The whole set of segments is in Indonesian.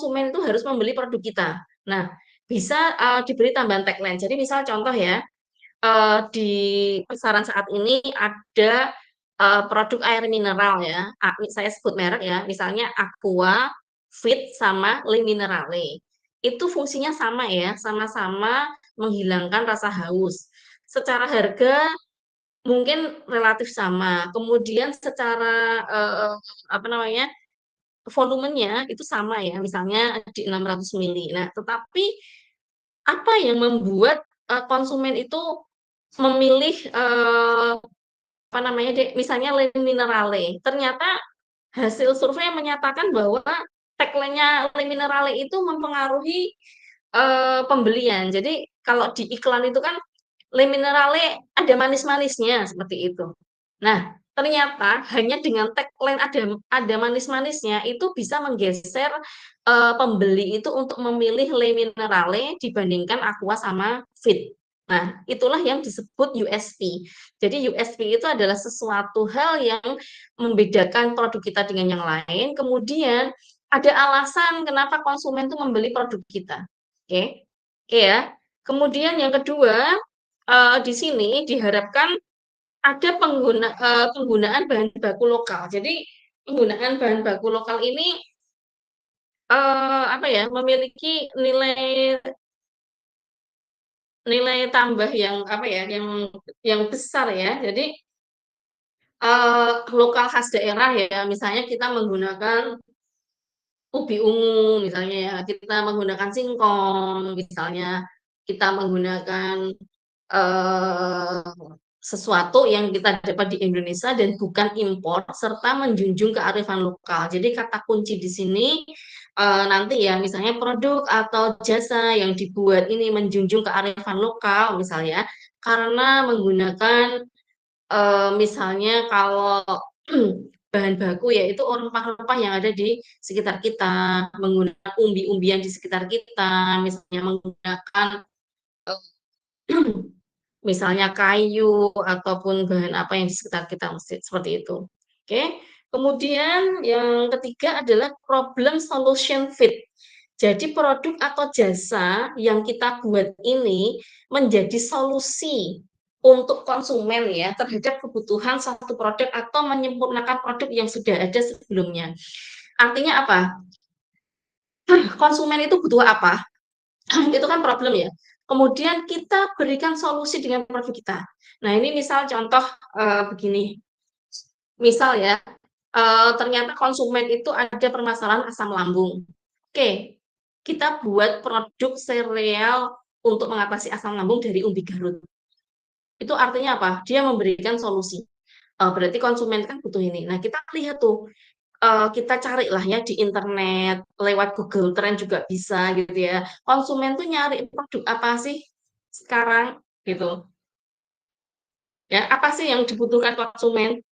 konsumen itu harus membeli produk kita. Nah, bisa diberi tambahan tagline. Jadi misal contoh ya, di pasaran saat ini ada produk air mineral ya, saya sebut merek ya, misalnya Aqua, Fit, sama Le Minerale. Itu fungsinya sama ya, sama-sama menghilangkan rasa haus. Secara harga mungkin relatif sama, kemudian secara, apa namanya, volumenya itu sama ya, misalnya di 600 mili. Nah, tetapi apa yang membuat, konsumen itu memilih, apa namanya misalnya Le Minerale, ternyata hasil survei menyatakan bahwa tagline-nya Le Minerale itu mempengaruhi, pembelian. Jadi kalau di iklan itu kan Le Minerale ada manis-manisnya, seperti itu. Nah, ternyata hanya dengan tagline ada manis-manisnya, itu bisa menggeser, pembeli itu untuk memilih Le Minerale dibandingkan Aqua sama Fit. Nah, itulah yang disebut USP. Jadi USP itu adalah sesuatu hal yang membedakan produk kita dengan yang lain, kemudian ada alasan kenapa konsumen itu membeli produk kita. Oke, oke ya. Kemudian yang kedua, di sini diharapkan ada penggunaan bahan baku lokal. Jadi penggunaan bahan baku lokal ini, apa ya, memiliki nilai nilai tambah yang apa ya, yang besar ya. Jadi, lokal khas daerah ya, misalnya kita menggunakan ubi ungu misalnya ya, kita menggunakan singkong misalnya, kita menggunakan, eee, sesuatu yang kita dapat di Indonesia dan bukan impor, serta menjunjung kearifan lokal. Jadi kata kunci di sini, nanti ya misalnya produk atau jasa yang dibuat ini menjunjung kearifan lokal misalnya, karena menggunakan misalnya kalau bahan baku yaitu rempah-rempah yang ada di sekitar kita, menggunakan umbi-umbian di sekitar kita, misalnya menggunakan, eee, misalnya kayu ataupun bahan apa yang di sekitar kita, seperti itu. Oke, kemudian yang ketiga adalah problem solution fit. Jadi produk atau jasa yang kita buat ini menjadi solusi untuk konsumen ya, terhadap kebutuhan satu produk atau menyempurnakan produk yang sudah ada sebelumnya. Artinya apa? Konsumen itu butuh apa? Itu kan problem ya. Kemudian kita berikan solusi dengan produk kita. Nah, ini misal contoh, begini, misal ya, ternyata konsumen itu ada permasalahan asam lambung. Oke, kita buat produk sereal untuk mengatasi asam lambung dari umbi Garut. Itu artinya apa? Dia memberikan solusi. Berarti konsumen kan butuh ini. Nah, kita lihat tuh, kita carilah ya di internet, lewat Google Trend juga bisa gitu ya. Konsumen tuh nyari produk apa sih sekarang gitu. Ya, apa sih yang dibutuhkan konsumen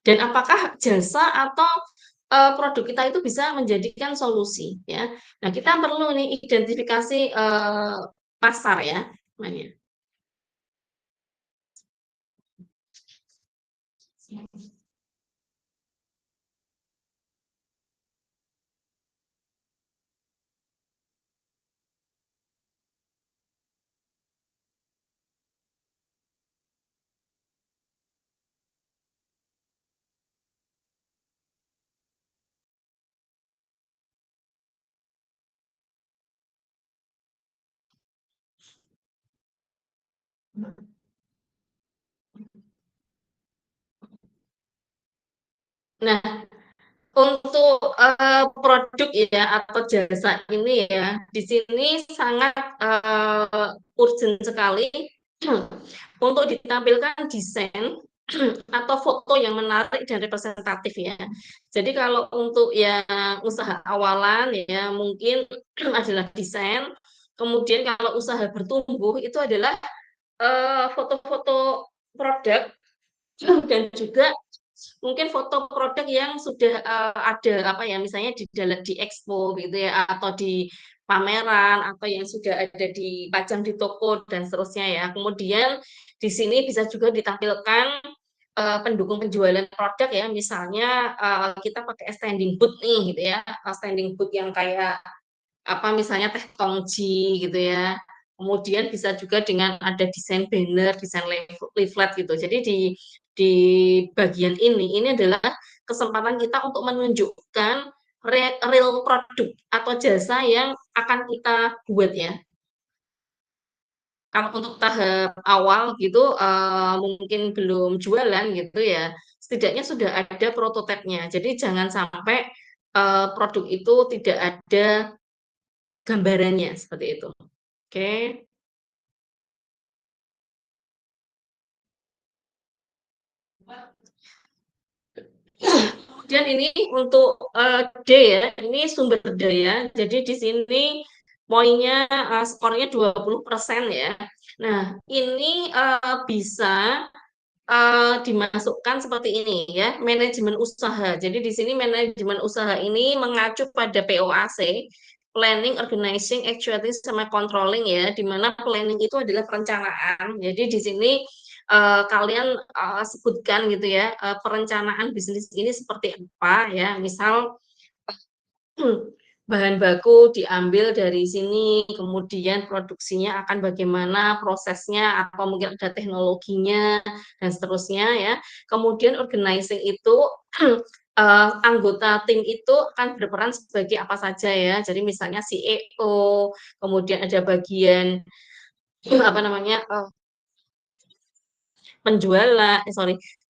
dan apakah jasa atau, produk kita itu bisa menjadikan solusi ya. Nah, kita perlu nih identifikasi, pasar ya namanya. Nah, untuk, produk ya atau jasa ini ya, di sini sangat, urgent sekali untuk ditampilkan desain atau foto yang menarik dan representatif ya. Jadi kalau untuk yang usaha awalan ya mungkin adalah desain, kemudian kalau usaha bertumbuh itu adalah, foto-foto produk dan juga mungkin foto produk yang sudah, ada apa ya, misalnya di expo gitu ya, atau di pameran, atau yang sudah ada dipajang di toko dan seterusnya ya. Kemudian di sini bisa juga ditampilkan, pendukung penjualan produk ya, misalnya, kita pakai standing booth nih gitu ya, standing booth yang kayak apa, misalnya teh tongji gitu ya. Kemudian bisa juga dengan ada desain banner, desain leaflet gitu. Jadi di bagian ini adalah kesempatan kita untuk menunjukkan real produk atau jasa yang akan kita buat ya. Kalau untuk tahap awal gitu, mungkin belum jualan gitu ya, setidaknya sudah ada prototipenya. Jadi jangan sampai, produk itu tidak ada gambarannya, seperti itu. Oke. Kemudian ini untuk, D ya, ini sumber daya. Jadi di sini poinnya, skornya 20% ya. Nah, ini, bisa dimasukkan seperti ini ya, manajemen usaha. Jadi di sini manajemen usaha ini mengacu pada POAC, planning, organizing, actuating, sama controlling ya, di mana planning itu adalah perencanaan. Jadi di sini kalian sebutkan gitu ya, perencanaan bisnis ini seperti apa ya. Misal bahan baku diambil dari sini, kemudian produksinya akan bagaimana prosesnya, atau mungkin ada teknologinya, dan seterusnya ya. Kemudian organizing itu, anggota tim itu akan berperan sebagai apa saja ya. Jadi misalnya CEO, kemudian ada bagian apa namanya,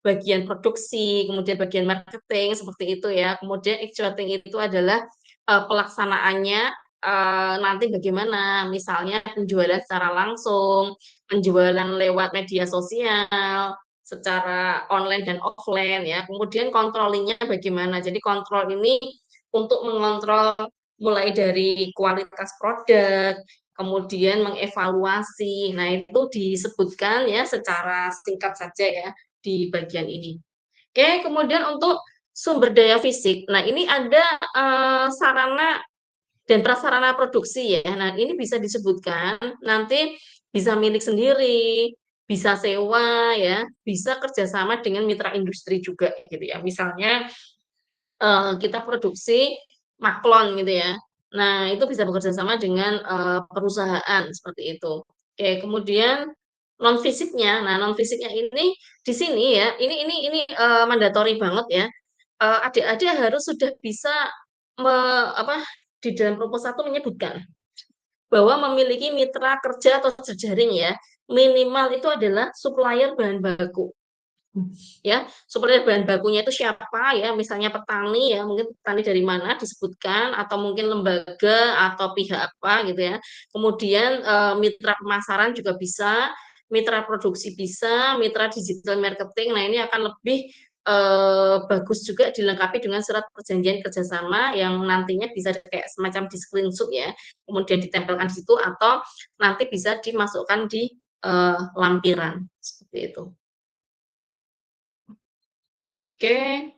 bagian produksi, kemudian bagian marketing, seperti itu ya. Kemudian actuating itu adalah, pelaksanaannya, nanti bagaimana, misalnya penjualan secara langsung, penjualan lewat media sosial, secara online dan offline ya. Kemudian controlling-nya bagaimana. Jadi kontrol ini untuk mengontrol mulai dari kualitas produk, kemudian mengevaluasi. Nah, itu disebutkan ya secara singkat saja ya di bagian ini. Oke, kemudian untuk sumber daya fisik. Nah, ini ada, sarana dan prasarana produksi ya. Nah, ini bisa disebutkan, nanti bisa milik sendiri, bisa sewa ya, bisa kerjasama dengan mitra industri juga gitu ya. Misalnya kita produksi maklon gitu ya. Nah, itu bisa bekerja sama dengan, perusahaan seperti itu. Oke, kemudian non fisiknya. Nah, non fisiknya ini di sini ya, ini mandatori banget ya. Adik-adik harus sudah bisa me apa, di dalam proposal itu menyebutkan bahwa memiliki mitra kerja atau jejaring ya, minimal itu adalah supplier bahan baku. Ya, supplier bahan bakunya itu siapa ya, misalnya petani ya, mungkin petani dari mana disebutkan, atau mungkin lembaga atau pihak apa gitu ya. Kemudian, mitra pemasaran juga bisa, mitra produksi bisa, mitra digital marketing. Nah, ini akan lebih, bagus juga dilengkapi dengan surat perjanjian kerjasama yang nantinya bisa kayak semacam di-screenshot ya, kemudian ditempelkan di situ atau nanti bisa dimasukkan di, lampiran, seperti itu. Oke.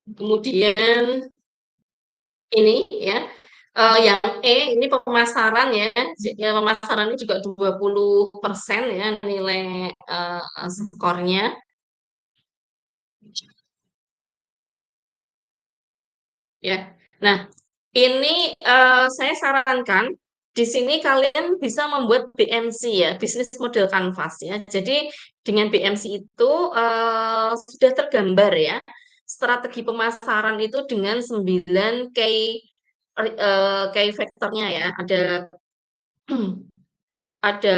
Kemudian ini ya, yang E ini pemasaran ya, ya pemasaran ini juga 20% ya nilai, skornya ya. Nah, ini, saya sarankan di sini kalian bisa membuat BMC ya, Business Model Canvas ya. Jadi dengan BMC itu, sudah tergambar ya, strategi pemasaran itu dengan 9 key factor-nya ya. Ada,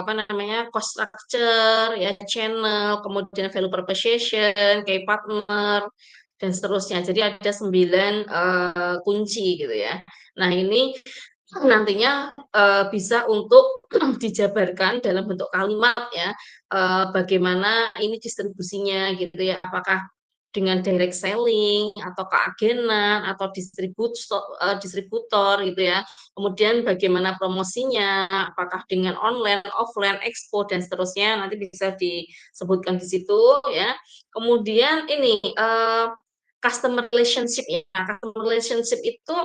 apa namanya, cost structure, ya, channel, kemudian value proposition, key partner, dan seterusnya. Jadi ada 9 kunci gitu ya. Nah, ini nantinya, bisa untuk dijabarkan dalam bentuk kalimat ya, bagaimana ini distribusinya gitu ya, apakah dengan direct selling atau keagenan atau distributor gitu ya. Kemudian bagaimana promosinya, apakah dengan online, offline, expo, dan seterusnya, nanti bisa disebutkan di situ ya. Kemudian ini, customer relationship ya, customer relationship itu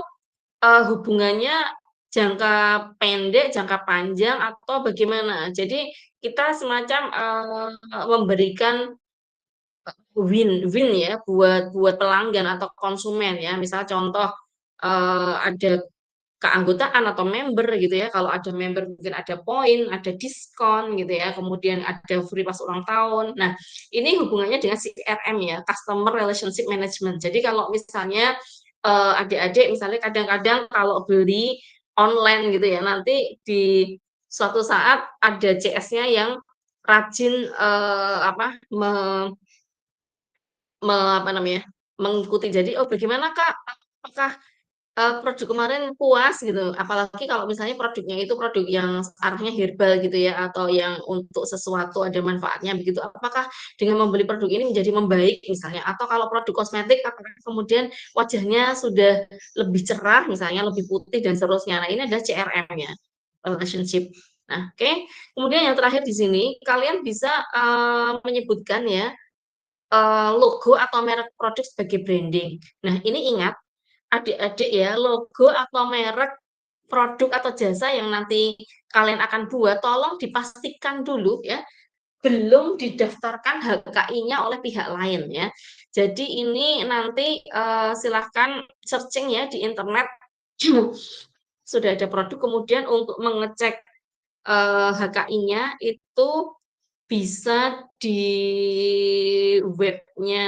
hubungannya jangka pendek, jangka panjang, atau bagaimana? Jadi kita semacam, memberikan win-win ya buat buat pelanggan atau konsumen ya. Misal contoh, ada keanggotaan atau member gitu ya, kalau ada member mungkin ada poin, ada diskon gitu ya, kemudian ada free pas ulang tahun. Nah, ini hubungannya dengan CRM ya, Customer Relationship Management. Jadi kalau misalnya, adik-adik misalnya kadang-kadang kalau beli online gitu ya, nanti di suatu saat ada CS-nya yang rajin, apa, apa namanya, mengikuti. Jadi, "Oh bagaimana Kak, apakah produk kemarin puas gitu, apalagi kalau misalnya produknya itu produk yang arahnya herbal gitu ya, atau yang untuk sesuatu ada manfaatnya begitu. Apakah dengan membeli produk ini menjadi membaik misalnya, atau kalau produk kosmetik apakah kemudian wajahnya sudah lebih cerah misalnya, lebih putih dan seterusnya. Nah, ini adalah CRM-nya, relationship. Nah, oke. Kemudian yang terakhir di sini, kalian bisa, menyebutkan ya, logo atau merek produk sebagai branding. Nah, ini ingat adik-adik ya, logo atau merek produk atau jasa yang nanti kalian akan buat, tolong dipastikan dulu ya, belum didaftarkan HKI-nya oleh pihak lain ya. Jadi ini nanti, silahkan searching ya di internet, sudah ada produk, kemudian untuk mengecek, HKI-nya itu bisa di webnya,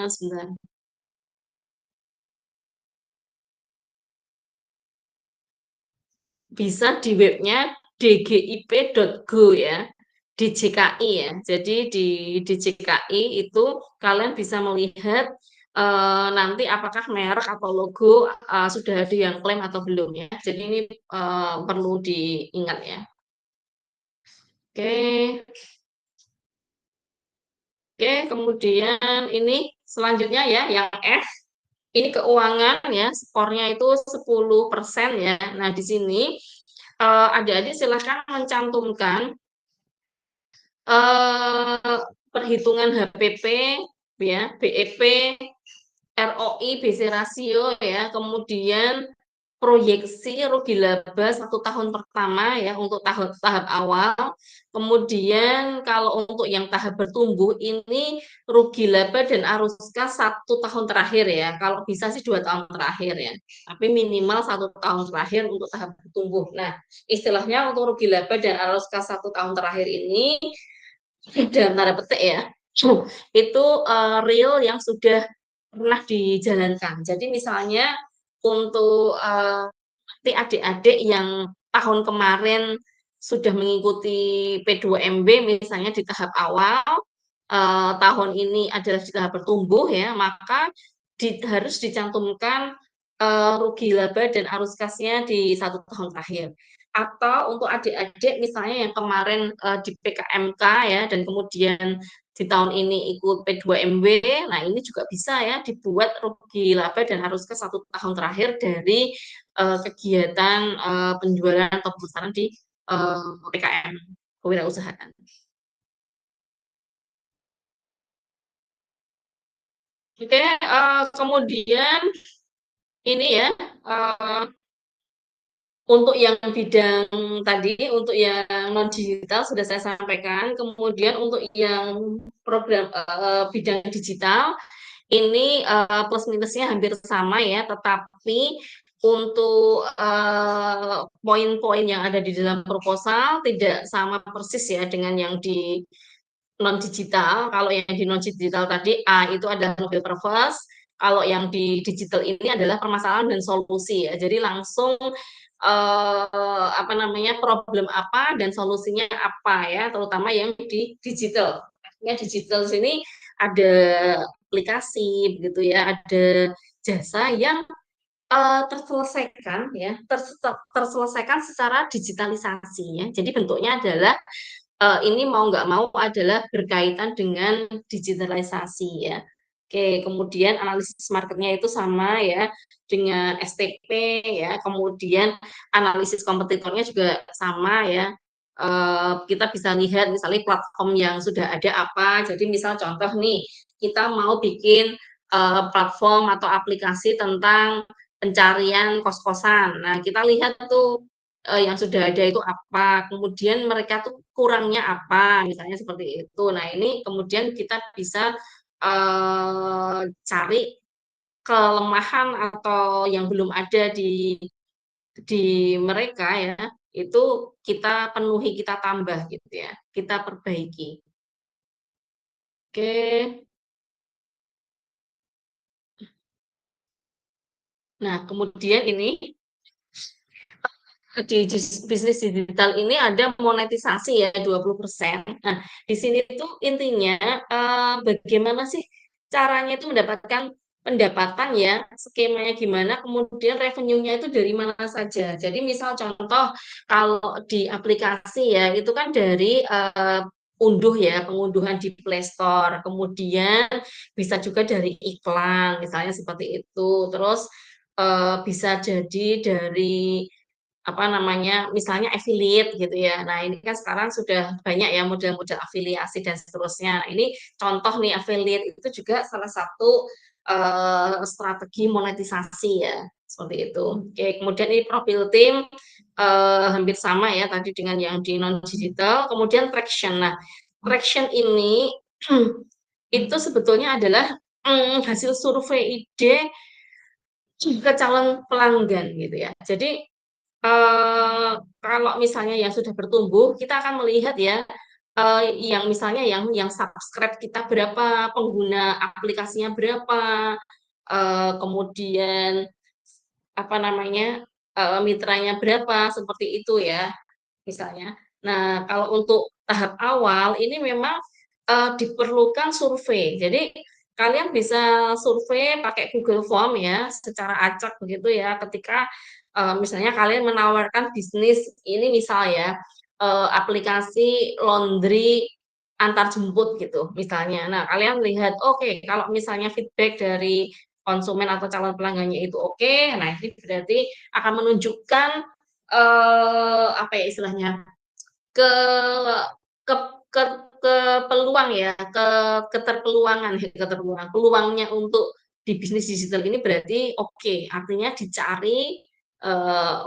sebentar. Bisa di webnya dgip.go ya, DJKI ya. Jadi di DJKI itu kalian bisa melihat, nanti apakah merek atau logo, sudah ada yang klaim atau belum ya. Jadi ini, perlu diingat ya. Oke oke, kemudian ini selanjutnya ya, yang F, ini keuangan ya, skornya itu 10% ya. Nah, di sini, adik-adik silakan mencantumkan perhitungan HPP ya, BEP, ROI, BC rasio ya, kemudian proyeksi rugi laba 1 tahun pertama ya untuk tahap awal, kemudian kalau untuk yang tahap bertumbuh ini rugi laba dan arus kas 1 tahun terakhir ya, kalau bisa sih 2 tahun terakhir ya, tapi minimal 1 tahun terakhir untuk tahap bertumbuh. Nah, istilahnya untuk rugi laba dan arus kas 1 tahun terakhir ini dalam tanda petik ya, itu, real yang sudah pernah dijalankan. Jadi misalnya untuk, nanti adik-adik yang tahun kemarin sudah mengikuti P2MB misalnya di tahap awal, tahun ini adalah di tahap bertumbuh ya, maka harus dicantumkan, rugi laba dan arus kasnya di 1 tahun terakhir. Atau untuk adik-adik misalnya yang kemarin, di PKMK ya dan kemudian di tahun ini ikut P2MB, nah ini juga bisa ya dibuat rugi laba dan arus kas 1 tahun terakhir dari, kegiatan, penjualan atau pemasaran di, PKM, kewirausahaan. Oke, kemudian ini ya, eee, untuk yang bidang tadi, untuk yang non digital sudah saya sampaikan, kemudian untuk yang program, bidang digital ini, plus minusnya hampir sama ya, tetapi untuk, poin-poin yang ada di dalam proposal tidak sama persis ya dengan yang di non-digital. Kalau yang di non-digital tadi, A itu adalah model purpose, kalau yang di digital ini adalah permasalahan dan solusi ya. Jadi langsung, apa namanya, problem apa dan solusinya apa ya, terutama yang di digital. Artinya digital sini ada aplikasi begitu ya, ada jasa yang, terselesaikan ya, terselesaikan secara digitalisasi ya. Jadi bentuknya adalah ini mau nggak mau adalah berkaitan dengan digitalisasi ya. Oke, kemudian analisis marketnya itu sama ya dengan STP ya, kemudian analisis kompetitornya juga sama ya. Kita bisa lihat misalnya platform yang sudah ada apa, jadi misal contoh nih, kita mau bikin, platform atau aplikasi tentang pencarian kos-kosan. Nah, kita lihat tuh, yang sudah ada itu apa, kemudian mereka tuh kurangnya apa, misalnya seperti itu. Nah, ini kemudian kita bisa, cari kelemahan atau yang belum ada di mereka ya, itu kita penuhi, kita tambah gitu ya, kita perbaiki. Oke. Nah, kemudian ini di bisnis digital ini ada monetisasi ya 20%. Nah, di sini tuh intinya, bagaimana sih caranya itu mendapatkan pendapatan ya, skemanya gimana, kemudian revenue-nya itu dari mana saja. Jadi misal contoh kalau di aplikasi ya, itu kan dari, unduh ya, pengunduhan di Play Store, kemudian bisa juga dari iklan, misalnya seperti itu. Terus, bisa jadi dari apa namanya, misalnya affiliate gitu ya. Nah, ini kan sekarang sudah banyak ya model-model afiliasi dan seterusnya. Nah, ini contoh nih affiliate itu juga salah satu, strategi monetisasi ya, seperti itu. Oke, kemudian ini profil tim, hampir sama ya tadi dengan yang di non digital, kemudian traction. Nah, traction ini itu sebetulnya adalah, hasil survei ide ke calon pelanggan gitu ya. Jadi kalau misalnya yang sudah bertumbuh, kita akan melihat ya, yang misalnya yang subscribe kita berapa, pengguna aplikasinya berapa, kemudian apa namanya, mitranya berapa, seperti itu ya, misalnya. Nah, kalau untuk tahap awal ini memang, diperlukan survei. Jadi kalian bisa survei pakai Google Form ya, secara acak begitu ya, ketika, misalnya kalian menawarkan bisnis ini misal ya, aplikasi laundry antar jemput gitu misalnya. Nah, kalian lihat, oke kalau misalnya feedback dari konsumen atau calon pelanggannya itu oke, nah ini berarti akan menunjukkan, apa ya istilahnya, ke ke ke ke peluang ya, keterpeluangan peluangnya untuk di bisnis digital ini berarti oke, artinya dicari,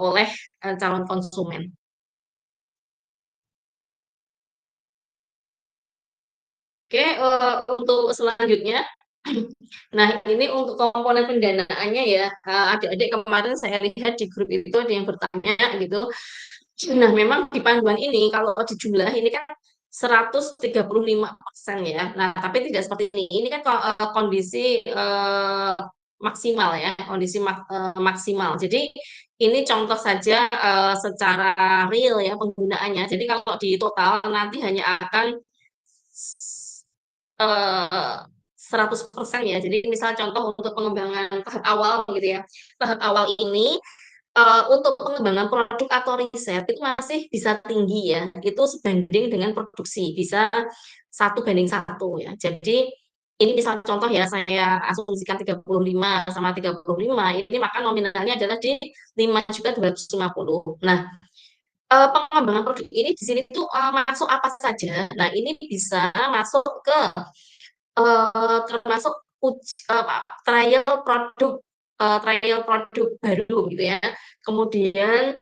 oleh, calon konsumen. Oke, untuk selanjutnya, nah ini untuk komponen pendanaannya ya, adik-adik kemarin saya lihat di grup itu ada yang bertanya gitu. Nah, memang di panduan ini kalau dijumlah ini kan 135% ya. Nah, tapi tidak seperti ini. Ini kan kondisi, maksimal ya, kondisi maksimal. Jadi ini contoh saja, secara real ya penggunaannya. Jadi kalau di total nanti hanya akan 100% ya. Jadi misal contoh untuk pengembangan tahap awal gitu ya. Tahap awal ini untuk pengembangan produk atau riset itu masih bisa tinggi ya, itu sebanding dengan produksi, bisa 1:1 ya. Jadi ini misal contoh ya, saya asumsikan 35 sama 35, ini maka nominalnya adalah di 5.250.000. Nah, pengembangan produk ini di sini tuh, masuk apa saja? Nah, ini bisa masuk ke, termasuk trial produk baru gitu ya. Kemudian,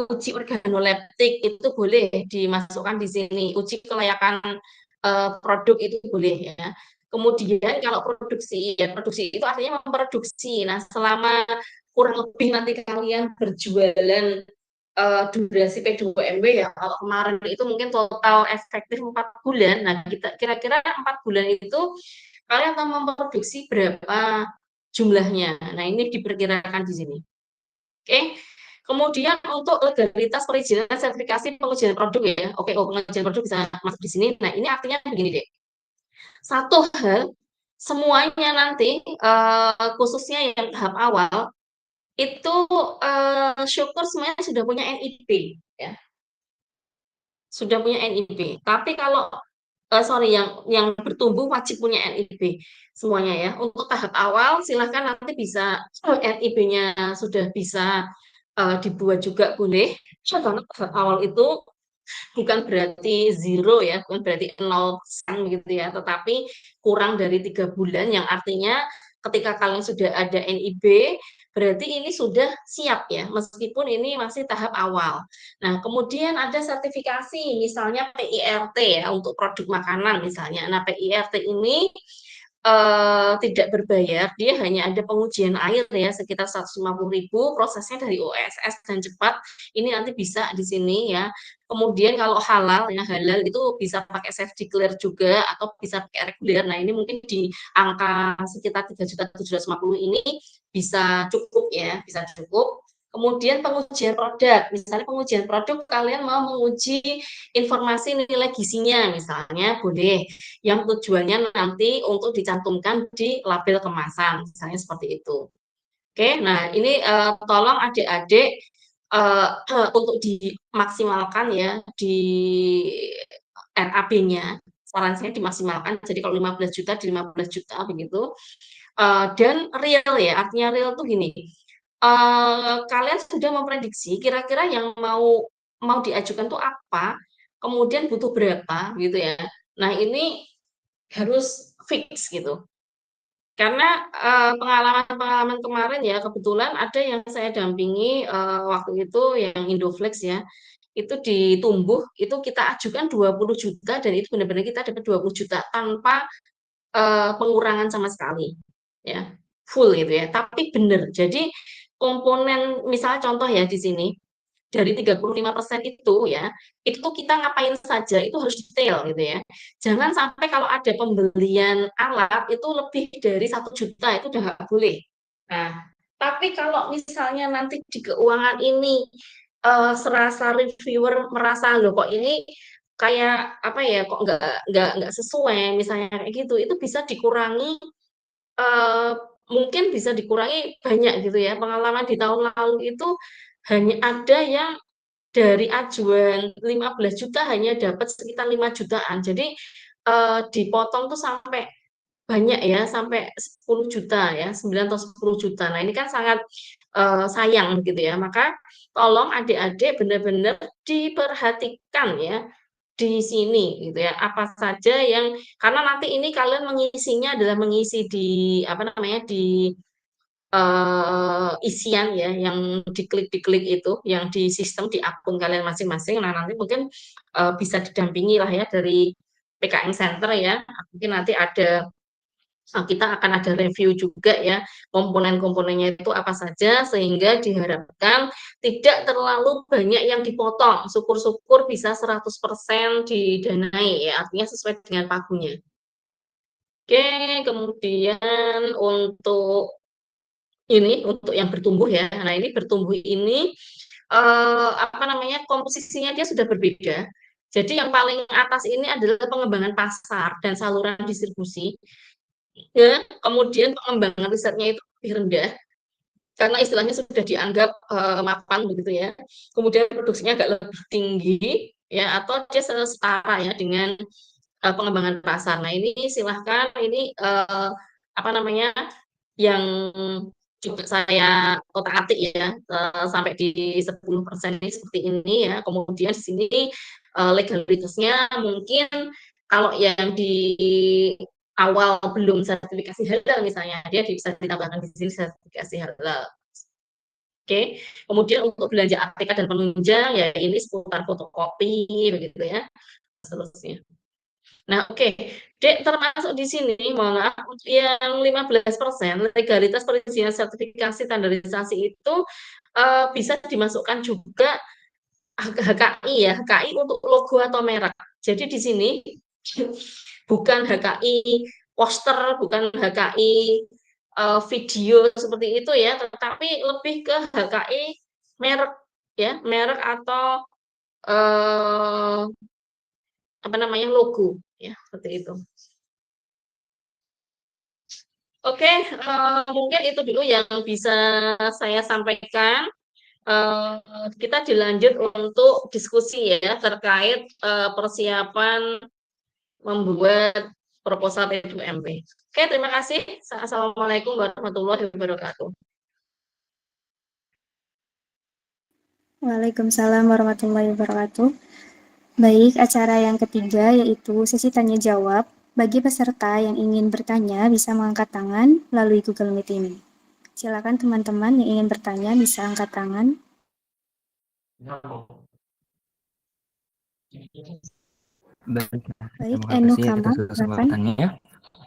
uji organoleptik itu boleh dimasukkan di sini, uji kelayakan, produk itu boleh ya. Kemudian kalau produksi, ya produksi itu artinya memproduksi. Nah, selama kurang lebih nanti kalian berjualan, durasi P2MW ya, kalau kemarin itu mungkin total efektif 4 bulan. Nah, kita kira-kira 4 bulan itu kalian akan memproduksi berapa jumlahnya. Nah, ini diperkirakan di sini. Oke. Kemudian untuk legalitas perizinan sertifikasi pengujian produk ya. Oke, pengujian produk bisa masuk di sini. Nah, ini artinya begini deh. Satu hal, semuanya nanti, khususnya yang tahap awal, itu, syukur semuanya sudah punya NIP ya, sudah punya NIP. Tapi kalau sorry yang bertumbuh wajib punya NIP semuanya ya. Untuk tahap awal silahkan nanti bisa NIP-nya sudah bisa, dibuat juga boleh, karena tahap awal itu bukan berarti zero ya, bukan berarti 0% gitu ya, tetapi kurang dari 3 bulan yang artinya ketika kalian sudah ada NIB, berarti ini sudah siap ya, meskipun ini masih tahap awal. Nah, kemudian ada sertifikasi, misalnya PIRT ya, untuk produk makanan misalnya. Nah, PIRT ini tidak berbayar, dia hanya ada pengujian air ya, sekitar 150.000, prosesnya dari OSS dan cepat, ini nanti bisa di sini ya. Kemudian kalau halal ya, halal itu bisa pakai self declare juga atau bisa pakai reguler. Nah, ini mungkin di angka sekitar 3.750.000 ini bisa cukup ya, bisa cukup. Kemudian pengujian produk, misalnya pengujian produk kalian mau menguji informasi nilai gizinya misalnya boleh, yang tujuannya nanti untuk dicantumkan di label kemasan, misalnya seperti itu. Oke, nah ini tolong adik-adik untuk dimaksimalkan ya di RAB-nya, saran saya dimaksimalkan. Jadi kalau 15 juta di 15 juta begitu. Dan real ya, artinya real tuh gini. Kalian sudah memprediksi kira-kira yang mau diajukan tuh apa, kemudian butuh berapa gitu ya. Nah, ini harus fix gitu. Karena pengalaman-pengalaman kemarin ya, kebetulan ada yang saya dampingi waktu itu yang Indoflex ya, itu ditumbuh, itu kita ajukan 20 juta dan itu benar-benar kita dapat 20 juta tanpa pengurangan sama sekali, ya, full gitu ya. Tapi benar, jadi komponen misalnya contoh ya di sini, dari 35% itu ya, itu tuh kita ngapain saja itu harus detail gitu ya. Jangan sampai kalau ada pembelian alat itu lebih dari 1 juta itu udah nggak boleh. Nah, tapi kalau misalnya nanti di keuangan ini serasa reviewer merasa loh kok ini kayak apa ya kok nggak sesuai misalnya kayak gitu itu bisa dikurangi eh, mungkin bisa dikurangi banyak gitu ya pengalaman di tahun lalu itu hanya ada yang dari ajuan 15 juta hanya dapat sekitar 5 jutaan. Jadi dipotong tuh sampai banyak ya, sampai 10 juta ya, 9 atau 10 juta. Nah, ini kan sangat sayang gitu ya. Maka tolong adik-adik benar-benar diperhatikan ya di sini gitu ya. Apa saja yang karena nanti ini kalian mengisinya adalah mengisi di apa namanya di isian ya yang diklik-diklik itu, yang di sistem di akun kalian masing-masing. Nah, nanti mungkin bisa didampingi lah ya dari PKM Center ya. Mungkin nanti ada kita akan ada review juga ya komponen-komponennya itu apa saja sehingga diharapkan tidak terlalu banyak yang dipotong. Syukur-syukur bisa 100% didanai ya, artinya sesuai dengan pagunya. Oke, kemudian untuk yang bertumbuh ya. Nah, ini bertumbuh ini apa namanya? Komposisinya dia sudah berbeda. Jadi yang paling atas ini adalah pengembangan pasar dan saluran distribusi. Ya, kemudian pengembangan risetnya itu lebih rendah karena istilahnya sudah dianggap mapan begitu ya. Kemudian produksinya agak lebih tinggi ya atau dia setara ya dengan pengembangan pasar. Nah, ini silahkan ini apa namanya yang juga saya otak-atik ya sampai di 10% ini seperti ini ya. Kemudian di sini legalitasnya mungkin kalau yang di awal belum sertifikasi halal misalnya dia bisa ditambahkan di sini sertifikasi halal. Oke, kemudian untuk belanja ATK dan penunjang ya ini seputar fotokopi begitu ya, seterusnya. Nah, oke. Dek, termasuk di sini, mohon maaf, untuk yang 15% legalitas perizinan sertifikasi standarisasi itu bisa dimasukkan juga HKI ya, HKI untuk logo atau merek. Jadi di sini bukan HKI poster, bukan HKI video seperti itu ya, tetapi lebih ke HKI merek ya, merek atau eh, apa namanya logo ya, seperti itu. Oke, mungkin itu dulu yang bisa saya sampaikan. Kita dilanjut untuk diskusi ya terkait persiapan membuat proposal P2MP. Oke, terima kasih. Assalamualaikum warahmatullahi wabarakatuh. Waalaikumsalam warahmatullahi wabarakatuh. Baik, acara yang ketiga yaitu sesi tanya jawab. Bagi peserta yang ingin bertanya bisa mengangkat tangan melalui Google Meet ini. Silakan teman-teman yang ingin bertanya bisa angkat tangan. Baik, Baik, terima Enu kasih atas Kamal, silakan. kesempatannya.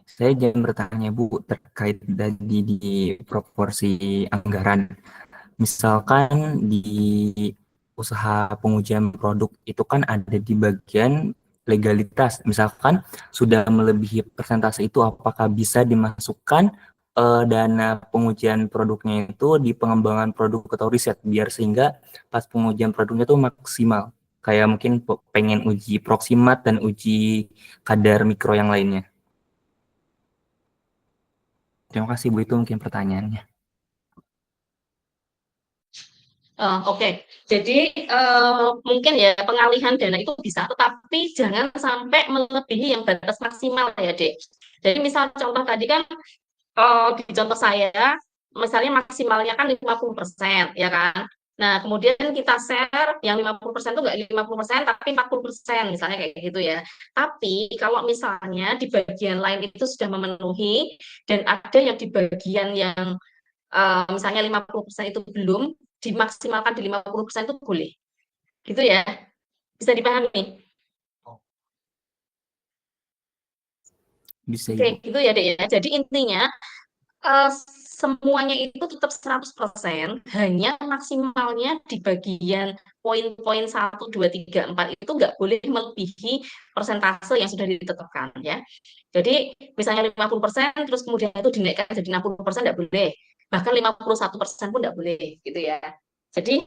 Saya ingin bertanya Bu terkait tadi di proporsi anggaran. Misalkan di usaha pengujian produk itu kan ada di bagian legalitas. Misalkan sudah melebihi persentase itu, apakah bisa dimasukkan dana pengujian produknya itu di pengembangan produk atau riset biar sehingga pas pengujian produknya itu maksimal. Kayak mungkin pengen uji proximat dan uji kadar mikro yang lainnya. Terima kasih Bu, itu mungkin pertanyaannya. Oke. Jadi mungkin ya pengalihan dana itu bisa, tetapi jangan sampai melebihi yang batas maksimal ya, Dek. Jadi misal contoh tadi kan di contoh saya, misalnya maksimalnya kan 50%, ya kan? Nah, kemudian kita share yang 50% itu nggak 50%, tapi 40%, misalnya kayak gitu ya. Tapi kalau misalnya di bagian lain itu sudah memenuhi, dan ada yang di bagian yang misalnya 50% itu belum, dimaksimalkan di 50% itu boleh. Gitu ya, bisa dipahami? Bisa Oke, Ibu. gitu ya, Dek ya. Jadi intinya semuanya itu tetap 100%, hanya maksimalnya di bagian poin-poin 1, 2, 3, 4 itu nggak boleh melebihi persentase yang sudah ditetapkan ya. Jadi misalnya 50%, terus kemudian itu dinaikkan jadi 60%, nggak boleh. Bahkan 51% pun nggak boleh gitu ya. Jadi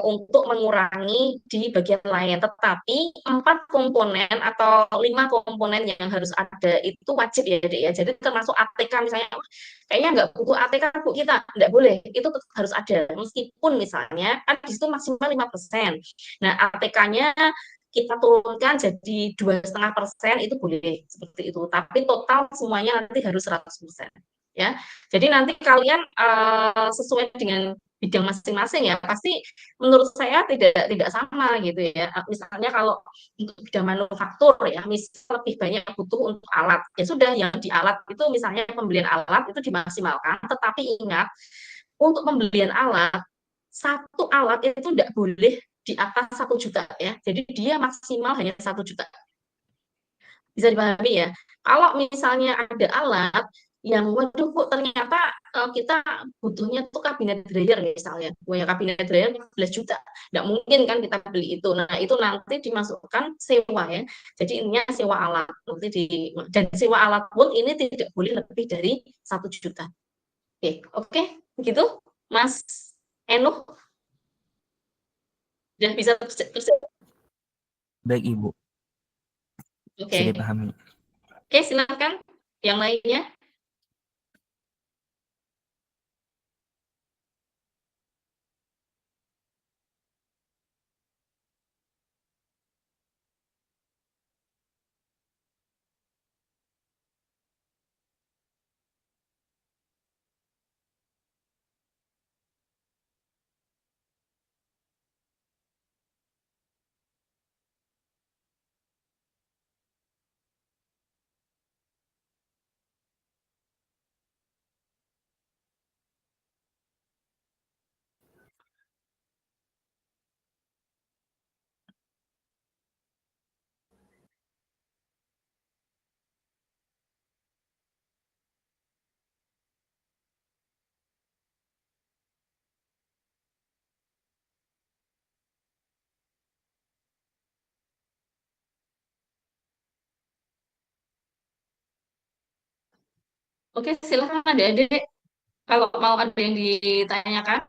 untuk mengurangi di bagian lain. Tetapi 4 komponen atau 5 komponen yang harus ada itu wajib ya, Dek ya. Jadi termasuk ATK misalnya, kayaknya nggak butuh ATK Bu kita, nggak boleh. Itu tetap harus ada. Meskipun misalnya kan di situ maksimal 5%. Nah, ATK-nya kita turunkan jadi 2,5% itu boleh seperti itu. Tapi total semuanya nanti harus 100%. Ya, jadi nanti kalian sesuai dengan bidang masing-masing ya pasti menurut saya tidak sama gitu ya. Misalnya kalau untuk bidang manufaktur ya, misal lebih banyak butuh untuk alat, ya sudah yang di alat itu misalnya pembelian alat itu dimaksimalkan, tetapi ingat untuk pembelian alat satu alat itu tidak boleh di atas 1 juta ya. Jadi dia maksimal hanya 1 juta. Bisa dipahami ya. Kalau misalnya ada alat yang waduh kok ternyata kita butuhnya tuh kabinet dryer misalnya, punya kabinet dryer 11 juta, nggak mungkin kan kita beli itu. Nah itu nanti dimasukkan sewa ya, jadi ininya sewa alat nanti dan sewa alat pun ini tidak boleh lebih dari 1 juta. Oke, begitu Mas Enu, sudah bisa kerja. Baik Ibu, bisa Oke, dipahami. oke silakan yang lainnya. Oke, silakan adik-adik kalau mau ada yang ditanyakan.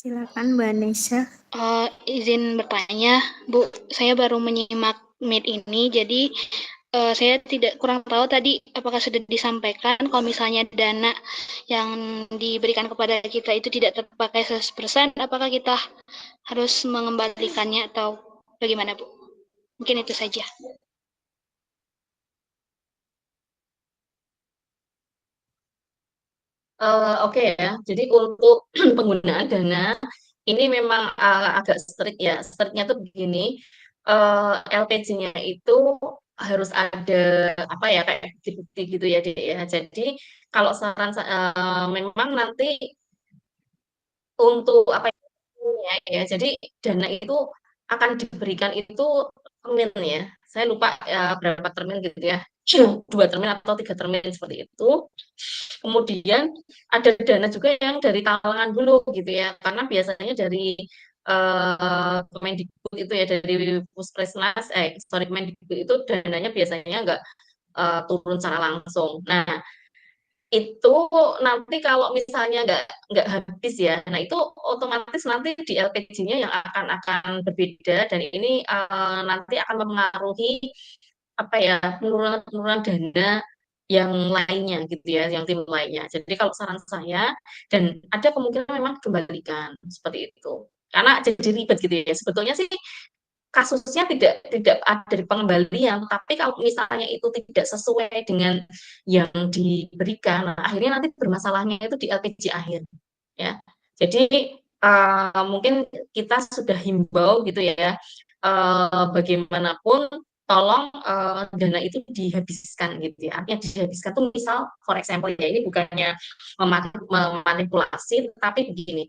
Silakan Mbak Nesha. Izin bertanya, Bu, saya baru menyimak Meet ini, jadi saya tidak kurang tahu tadi apakah sudah disampaikan kalau misalnya dana yang diberikan kepada kita itu tidak terpakai 100%, apakah kita harus mengembalikannya atau bagaimana, Bu? Mungkin itu saja. Oke ya, jadi untuk penggunaan dana ini memang agak strict ya. Strictnya tuh begini, LPG-nya itu harus ada apa ya kayak bukti-bukti gitu ya, Dek ya. Jadi kalau saran memang nanti untuk apa ya, jadi dana itu akan diberikan itu termin ya. Saya lupa berapa termin gitu ya. 2 termin atau 3 termin seperti itu. Kemudian ada dana juga yang dari talangan dulu gitu ya, karena biasanya dari Kemendikbud itu ya, dari Puskesmas, Kemendikbud itu dananya biasanya nggak turun secara langsung. Nah, itu nanti kalau misalnya nggak habis ya, nah itu otomatis nanti di LPG-nya yang akan berbeda dan ini nanti akan mempengaruhi apa ya penurunan dana yang lainnya gitu ya, yang tim lainnya. Jadi kalau saran saya dan ada kemungkinan memang dikembalikan seperti itu. Karena jadi ribet gitu ya. Sebetulnya sih kasusnya tidak ada di pengembalian, tapi kalau misalnya itu tidak sesuai dengan yang diberikan, nah, akhirnya nanti bermasalahnya itu di LPG akhir, ya. Jadi mungkin kita sudah himbau gitu ya, bagaimanapun tolong dana itu dihabiskan gitu ya. Artinya dihabiskan tuh misal, for example ya, ini bukannya memanipulasi, tapi begini,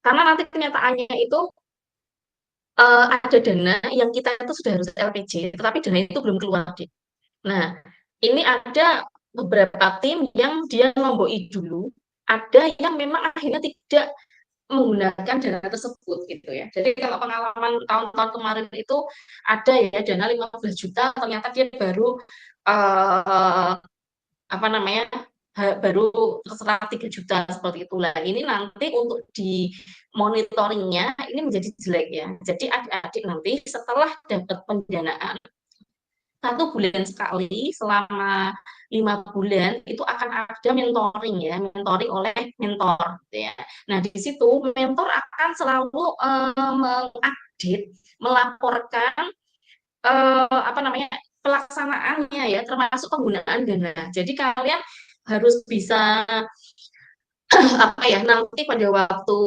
karena nanti kenyataannya itu ada dana yang kita itu sudah harus LPG, tetapi dana itu belum keluar. Nah, ini ada beberapa tim yang dia nomboi dulu, ada yang memang akhirnya tidak menggunakan dana tersebut gitu ya. Jadi kalau pengalaman tahun-tahun kemarin itu ada ya dana 15 juta, ternyata dia baru uh, apa namanya baru terserah 3 juta seperti itu. Nah, ini nanti untuk di monitoringnya ini menjadi jelek ya. Jadi adik-adik nanti setelah dapat pendanaan 1 bulan sekali selama 5 bulan itu akan ada mentoring ya, mentoring oleh mentor gitu ya. Nah di situ mentor akan selalu mengupdate, melaporkan apa namanya pelaksanaannya ya, termasuk penggunaan dana. Jadi kalian harus bisa apa ya nanti pada waktu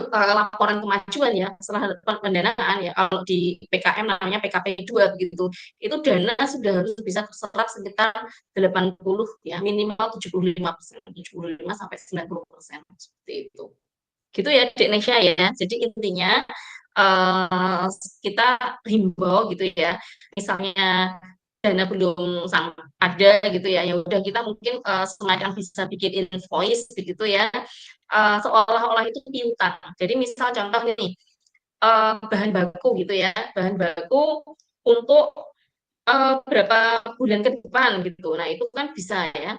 laporan kemajuan ya setelah pendanaan ya, kalau di PKM namanya PKP 2 begitu, itu dana sudah harus bisa terserap sekitar 80 ya, minimal 75%, 75 sampai 90% seperti itu. Gitu ya di Indonesia ya. Jadi intinya kita himbau gitu ya, misalnya dana belum ada gitu ya, ya udah kita mungkin semacam bisa bikin invoice begitu ya, seolah-olah itu piutang. Jadi misal contoh nih, bahan baku gitu ya, bahan baku untuk berapa bulan ke depan gitu. Nah itu kan bisa ya,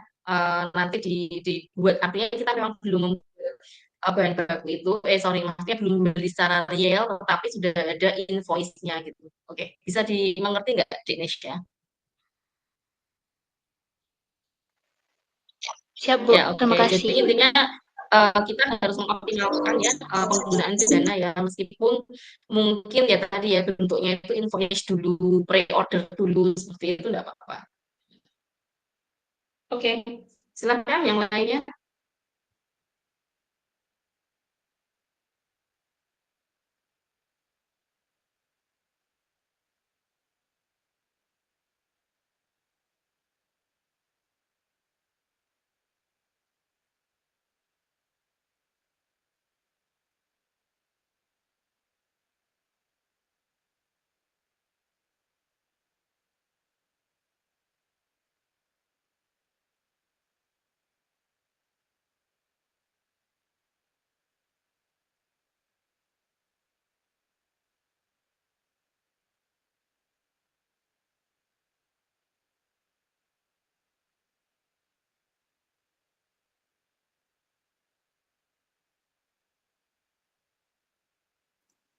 nanti dibuat, artinya kita memang belum bahan baku itu, maksudnya belum membeli secara real, tetapi sudah ada invoice-nya gitu. Oke, bisa dimengerti nggak di Indonesia? Siap, Bu. Ya, oke. Terima Jadi kasih. intinya kita harus mengoptimalkan ya penggunaan dana ya, meskipun mungkin ya tadi ya bentuknya itu invoice dulu, pre-order dulu seperti itu enggak apa-apa. Oke, silakan yang lainnya.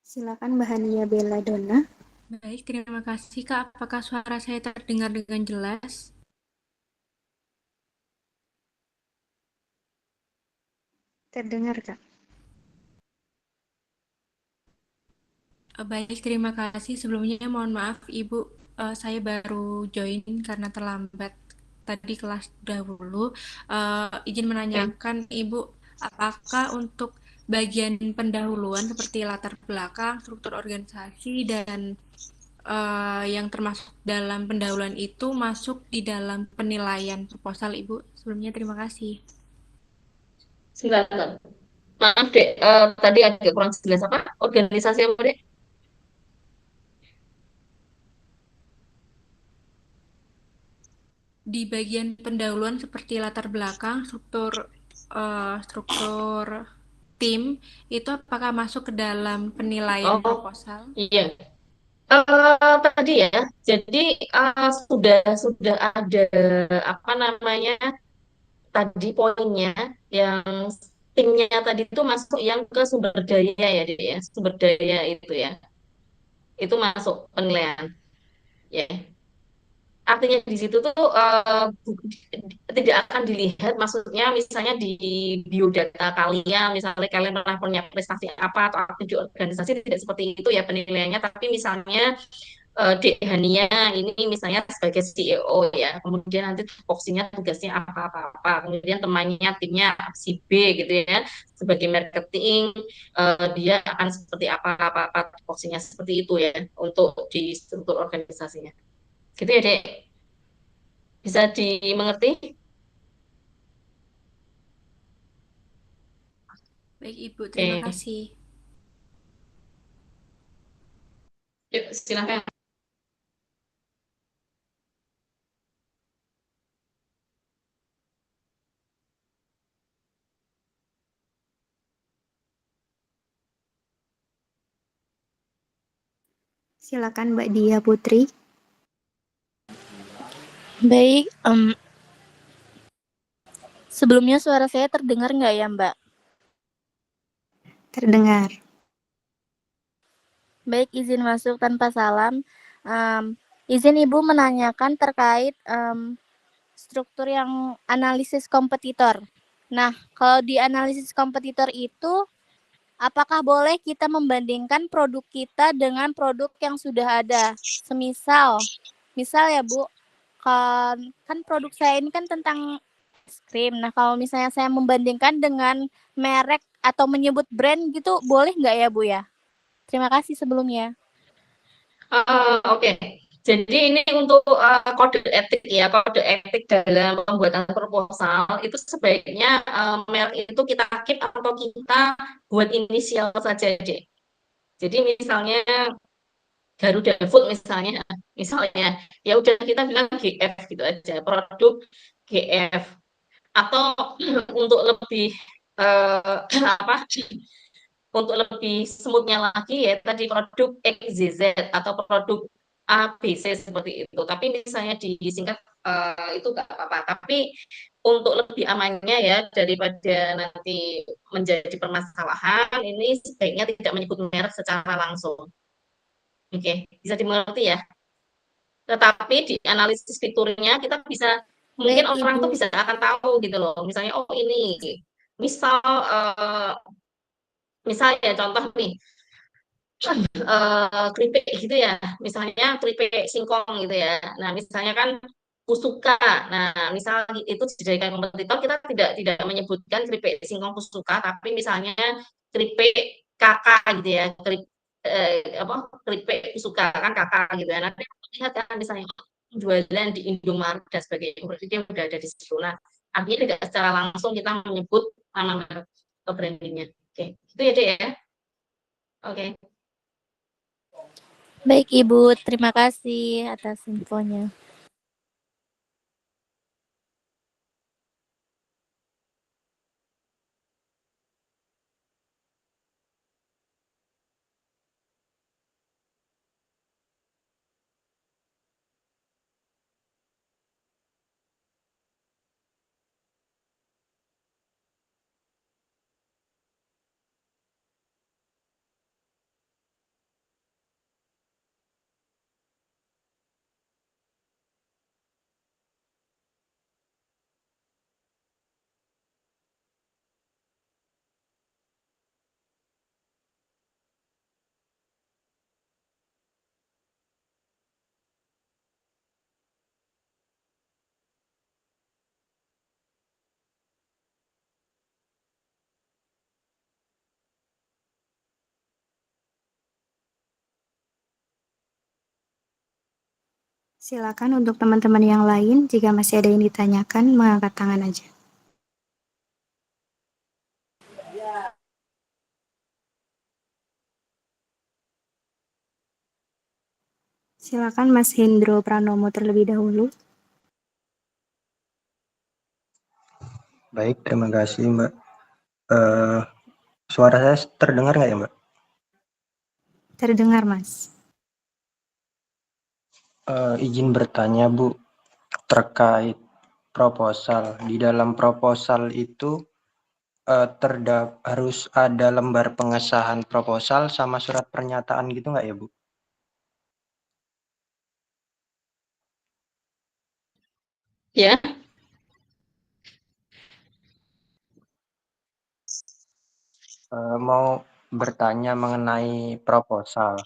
Silakan Mbak Hania Belladonna. Baik, terima kasih Kak. Apakah suara saya terdengar dengan jelas? Terdengar, Kak. Baik, terima kasih. Sebelumnya mohon maaf Ibu, saya baru join karena terlambat tadi kelas dahulu. Izin menanyakan Ibu, apakah untuk bagian pendahuluan seperti latar belakang, struktur organisasi, dan yang termasuk dalam pendahuluan itu masuk di dalam penilaian proposal Ibu? Sebelumnya terima kasih. Silakan. Maaf Dek, tadi agak kurang jelas apa? Organisasi apa Dek? Di bagian pendahuluan seperti latar belakang, struktur tim itu apakah masuk ke dalam penilaian Oh, proposal? iya. Tadi ya, jadi sudah ada apa namanya tadi poinnya yang timnya tadi itu masuk yang ke sumber daya ya, Dek, ya sumber daya itu masuk penilaian ya. Artinya di situ tuh tidak akan dilihat, maksudnya misalnya di biodata kalian, misalnya kalian pernah punya prestasi apa atau aktif di organisasi, tidak seperti itu ya penilaiannya, tapi misalnya Dek Hania ini misalnya sebagai CEO ya, kemudian nanti tupoksinya tugasnya apa-apa, kemudian temannya timnya si B gitu ya, sebagai marketing dia akan seperti apa-apa tupoksinya seperti itu ya untuk di struktur organisasinya. Gitu ya, Dek. Bisa dimengerti? Baik Ibu, terima Oke, kasih. yuk silakan. Silakan Mbak Dia Putri. Baik, sebelumnya suara saya terdengar nggak ya, Mbak? Terdengar. Baik, izin masuk tanpa salam. Izin Ibu menanyakan terkait struktur yang analisis kompetitor. Nah, kalau di analisis kompetitor itu, apakah boleh kita membandingkan produk kita dengan produk yang sudah ada? Misal ya Bu, kan produk saya ini kan tentang es krim. Nah, kalau misalnya saya membandingkan dengan merek atau menyebut brand gitu, boleh nggak ya Bu ya? Terima kasih sebelumnya. Oke. Jadi ini untuk kode etik ya, kode etik dalam pembuatan proposal itu sebaiknya merek itu kita keep atau kita buat inisial saja, Dek. Jadi misalnya Garuda Food misalnya ya udah kita bilang GF gitu aja, produk GF atau untuk lebih apa untuk lebih smoothnya lagi ya tadi produk XYZ atau produk ABC seperti itu. Tapi misalnya disingkat itu nggak apa-apa. Tapi untuk lebih amannya ya daripada nanti menjadi permasalahan, ini sebaiknya tidak menyebut merek secara langsung. Oke, bisa dimengerti ya. Tetapi di analisis fiturnya kita bisa Baik, mungkin orang tuh Ibu. bisa akan tahu gitu loh. Misalnya oh ini misal misalnya contoh nih keripik gitu ya, misalnya keripik singkong gitu ya. Nah, misalnya kan Kusuka. Nah, misal itu dijadikan kompetitor, kita tidak menyebutkan keripik singkong Kusuka, tapi misalnya keripik kakak gitu ya, apa keripik Kusuka kan kakak gitu ya. Nanti lihat kan misalnya jualan di Indomaret dan sebagainya, berarti dia udah ada di situ. Nah, artinya tidak secara langsung kita menyebut nama merek atau brandingnya. Oke, itu ya deh ya. Oke. Baik, Ibu. Terima kasih atas infonya. Silakan untuk teman-teman yang lain, jika masih ada yang ditanyakan, mengangkat tangan aja. Silakan Mas Hendro Pranomo terlebih dahulu. Baik, terima kasih Mbak. Suara saya terdengar nggak ya Mbak? Terdengar Mas. Izin bertanya Bu, terkait proposal. Di dalam proposal itu harus ada lembar pengesahan proposal sama surat pernyataan gitu nggak ya Bu? Ya, Mau bertanya mengenai proposal.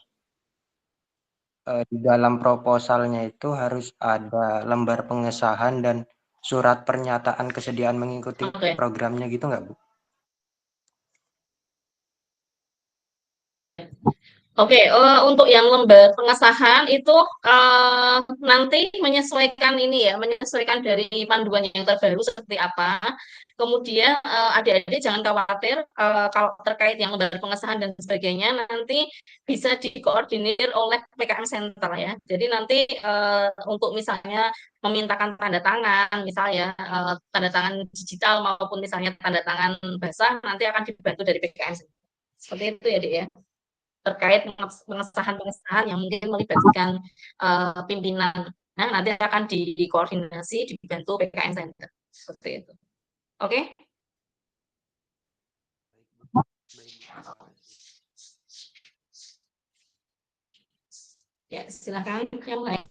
Di dalam proposalnya itu harus ada lembar pengesahan dan surat pernyataan kesediaan mengikuti oke. programnya gitu nggak Bu? Oke, untuk yang lembar pengesahan itu nanti menyesuaikan ini ya, menyesuaikan dari panduan yang terbaru seperti apa. Kemudian adik-adik jangan khawatir kalau terkait yang lembar pengesahan dan sebagainya nanti bisa dikoordinir oleh PKM Center ya. Jadi nanti untuk misalnya memintakan tanda tangan, misalnya tanda tangan digital maupun misalnya tanda tangan basah nanti akan dibantu dari PKM Center. Seperti itu ya, Dik ya, terkait pengesahan-pengesahan yang mungkin melibatkan pimpinan. Nah, nanti akan dikoordinasi, dibantu PKN Center. Seperti itu. Oke? Ya, silakan yang lain.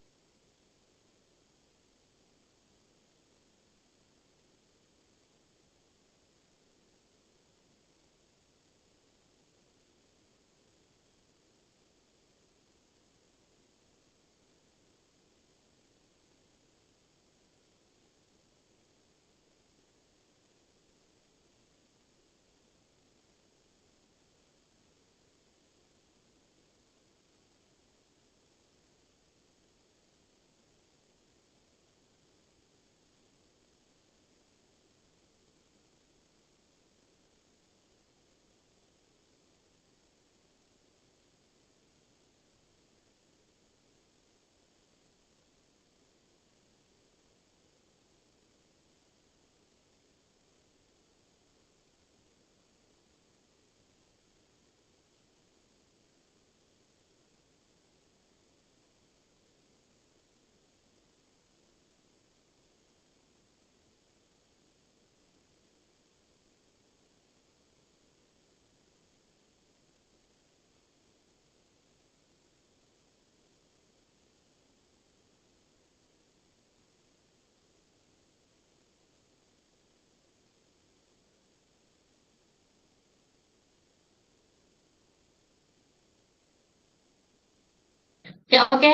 Ya, oke.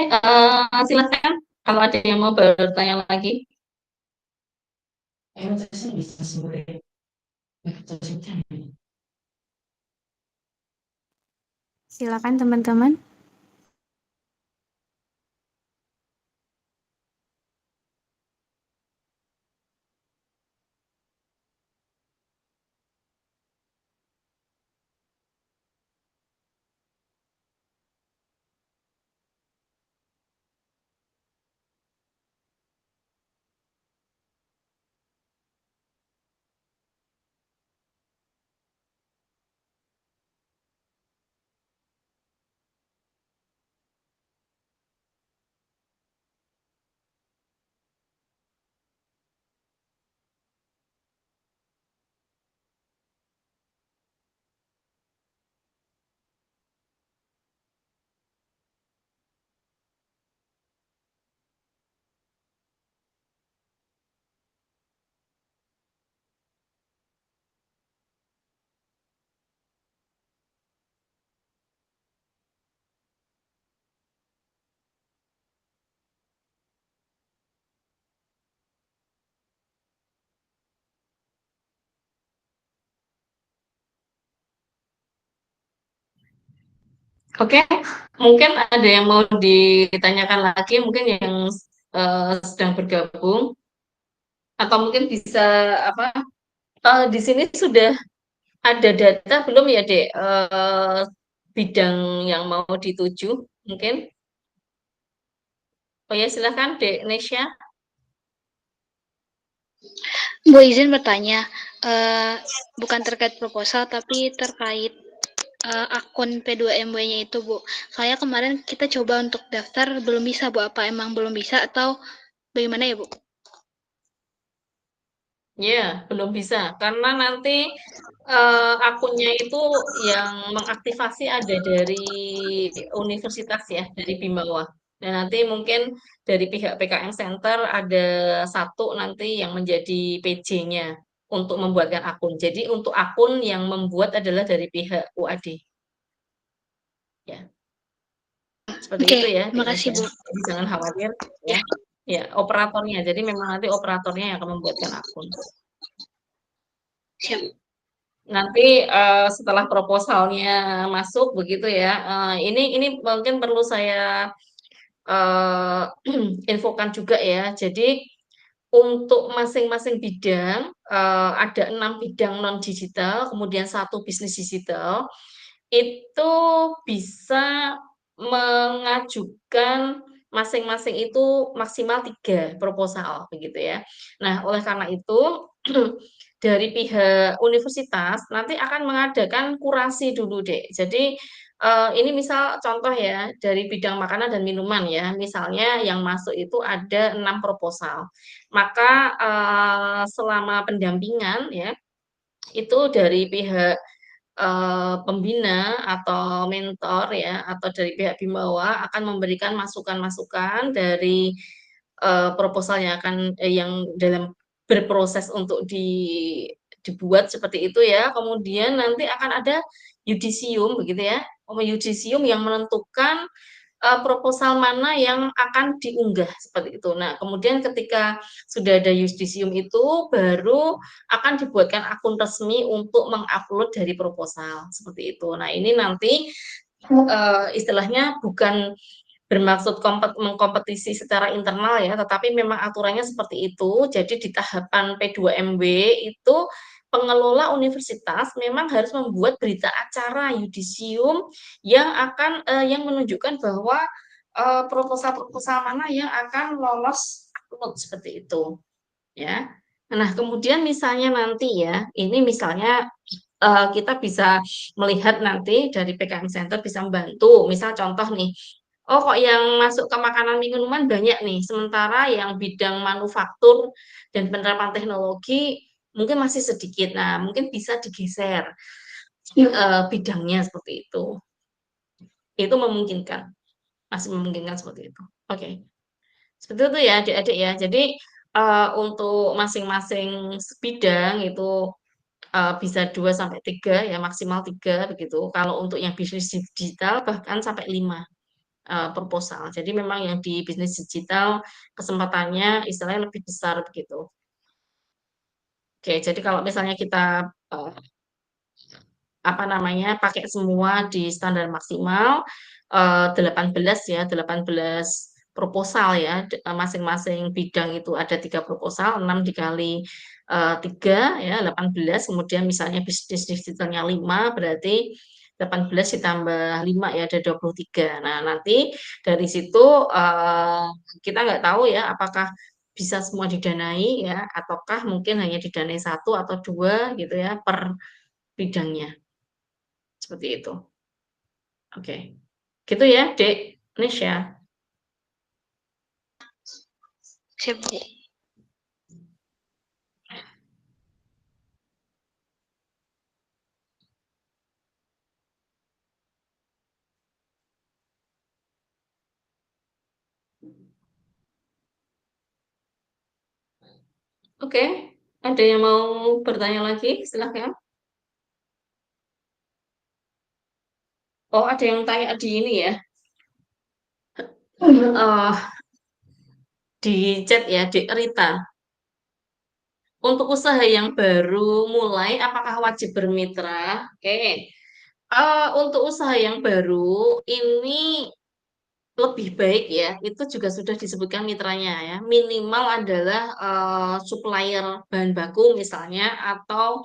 Silakan kalau ada yang mau bertanya lagi. Silakan teman-teman. Oke, mungkin ada yang mau ditanyakan lagi, mungkin yang sedang bergabung, atau mungkin bisa apa? Di sini sudah ada data belum ya, Dek? Bidang yang mau dituju, mungkin? Oh ya, silahkan, Dek Nesya. Bu izin bertanya, bukan terkait proposal tapi terkait akun P2MW-nya itu, Bu. Soalnya kemarin kita coba untuk daftar belum bisa, Bu. Apa emang belum bisa atau bagaimana ya, Bu? Ya, belum bisa. Karena nanti akunnya itu yang mengaktifasi ada dari universitas ya, dari Bimawa. Dan nanti mungkin dari pihak PKM Center ada satu nanti yang menjadi PJ-nya untuk membuatkan akun. Jadi untuk akun yang membuat adalah dari pihak UAD. Ya, seperti Oke, itu ya, terima kasih, Bu. Jadi jangan khawatir ya. Ya, Ya, operatornya. Jadi memang nanti operatornya yang akan membuatkan akun. siap. Nanti setelah proposalnya masuk begitu ya, ini mungkin perlu saya eh, infokan juga ya. Jadi untuk masing-masing bidang ada 6 bidang non digital, kemudian satu bisnis digital itu bisa mengajukan masing-masing itu maksimal 3 proposal begitu ya. Nah, oleh karena itu dari pihak universitas nanti akan mengadakan kurasi dulu, Dek. Jadi ini misal contoh ya dari bidang makanan dan minuman ya. Misalnya yang masuk itu ada 6 proposal. Maka selama pendampingan ya itu dari pihak pembina atau mentor ya, atau dari pihak Bimawa akan memberikan masukan-masukan dari proposal yang dalam berproses untuk dibuat seperti itu ya. Kemudian nanti akan ada yudisium begitu ya. Yudisium yang menentukan proposal mana yang akan diunggah seperti itu. Nah, kemudian ketika sudah ada yudisium itu baru akan dibuatkan akun resmi untuk mengupload dari proposal seperti itu. Nah, ini nanti istilahnya bukan bermaksud mengkompetisi secara internal ya, tetapi memang aturannya seperti itu. Jadi di tahapan P2MW itu pengelola universitas memang harus membuat berita acara yudisium yang menunjukkan bahwa proposal-proposal mana yang akan lolos upload seperti itu ya. Nah, kemudian misalnya nanti ya, ini misalnya kita bisa melihat nanti dari PKM Center bisa membantu. Misal contoh nih, oh kok yang masuk ke makanan minuman banyak nih, sementara yang bidang manufaktur dan penerapan teknologi mungkin masih sedikit. Nah, mungkin bisa digeser bidangnya seperti itu. Itu memungkinkan, masih memungkinkan seperti itu. Oke, seperti itu ya adik-adik ya. Jadi untuk masing-masing bidang itu bisa 2 sampai 3 ya, maksimal 3 begitu. Kalau untuk yang bisnis digital bahkan sampai 5 proposal. Jadi memang yang di bisnis digital kesempatannya istilahnya lebih besar begitu. Oke, jadi kalau misalnya kita apa namanya pakai semua di standar maksimal 18 ya, 18 proposal ya, masing-masing bidang itu ada 3 proposal, 6 dikali 3 ya, 18, kemudian misalnya bisnis digitalnya 5, berarti 18 ditambah 5 ya, ada 23. Nah, nanti dari situ kita nggak tahu ya apakah bisa semua didanai ya, ataukah mungkin hanya didanai 1 atau 2 gitu ya per bidangnya. Seperti itu. Oke. Gitu ya, Dek Nesya. Siap, Bu. Oke. Ada yang mau bertanya lagi? Silahkan. Oh, ada yang tanya di ini ya. Di chat ya, Dek Rita. Untuk usaha yang baru mulai, apakah wajib bermitra? Oke. Untuk usaha yang baru, ini lebih baik ya, itu juga sudah disebutkan mitranya ya. Minimal adalah supplier bahan baku misalnya atau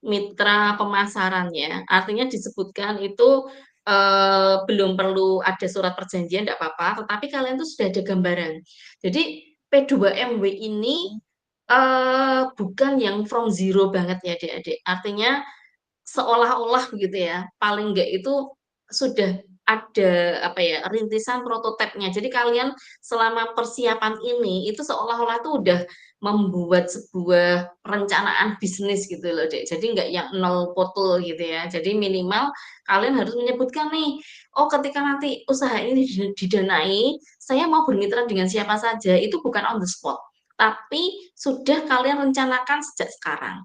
mitra pemasaran ya. Artinya disebutkan itu belum perlu ada surat perjanjian, tidak apa-apa, tetapi kalian tuh sudah ada gambaran. Jadi P2MW ini bukan yang from zero banget ya adik-adik. Artinya seolah-olah begitu ya, paling enggak itu sudah ada apa ya rintisan prototipenya. Jadi kalian selama persiapan ini itu seolah-olah tuh udah membuat sebuah perencanaan bisnis gitu loh, Dek. Jadi enggak yang nol foto gitu ya. Jadi minimal kalian harus menyebutkan nih, oh ketika nanti usaha ini didanai, saya mau bermitra dengan siapa saja. Itu bukan on the spot, tapi sudah kalian rencanakan sejak sekarang.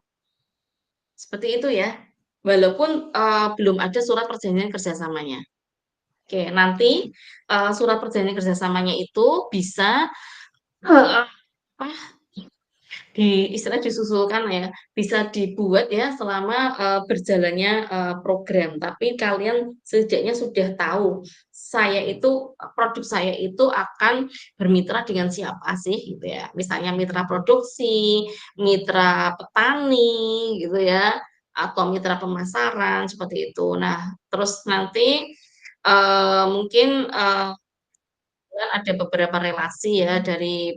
Seperti itu ya. Walaupun belum ada surat perjanjian kerjasamanya. Oke, nanti surat perjanjian kerjasamanya itu bisa uh, apa, istilah disusulkan ya, bisa dibuat ya selama berjalannya program. Tapi kalian setidaknya sudah tahu produk saya itu akan bermitra dengan siapa sih gitu ya. Misalnya mitra produksi, mitra petani gitu ya, atau mitra pemasaran seperti itu. Nah, terus nanti mungkin ada beberapa relasi ya dari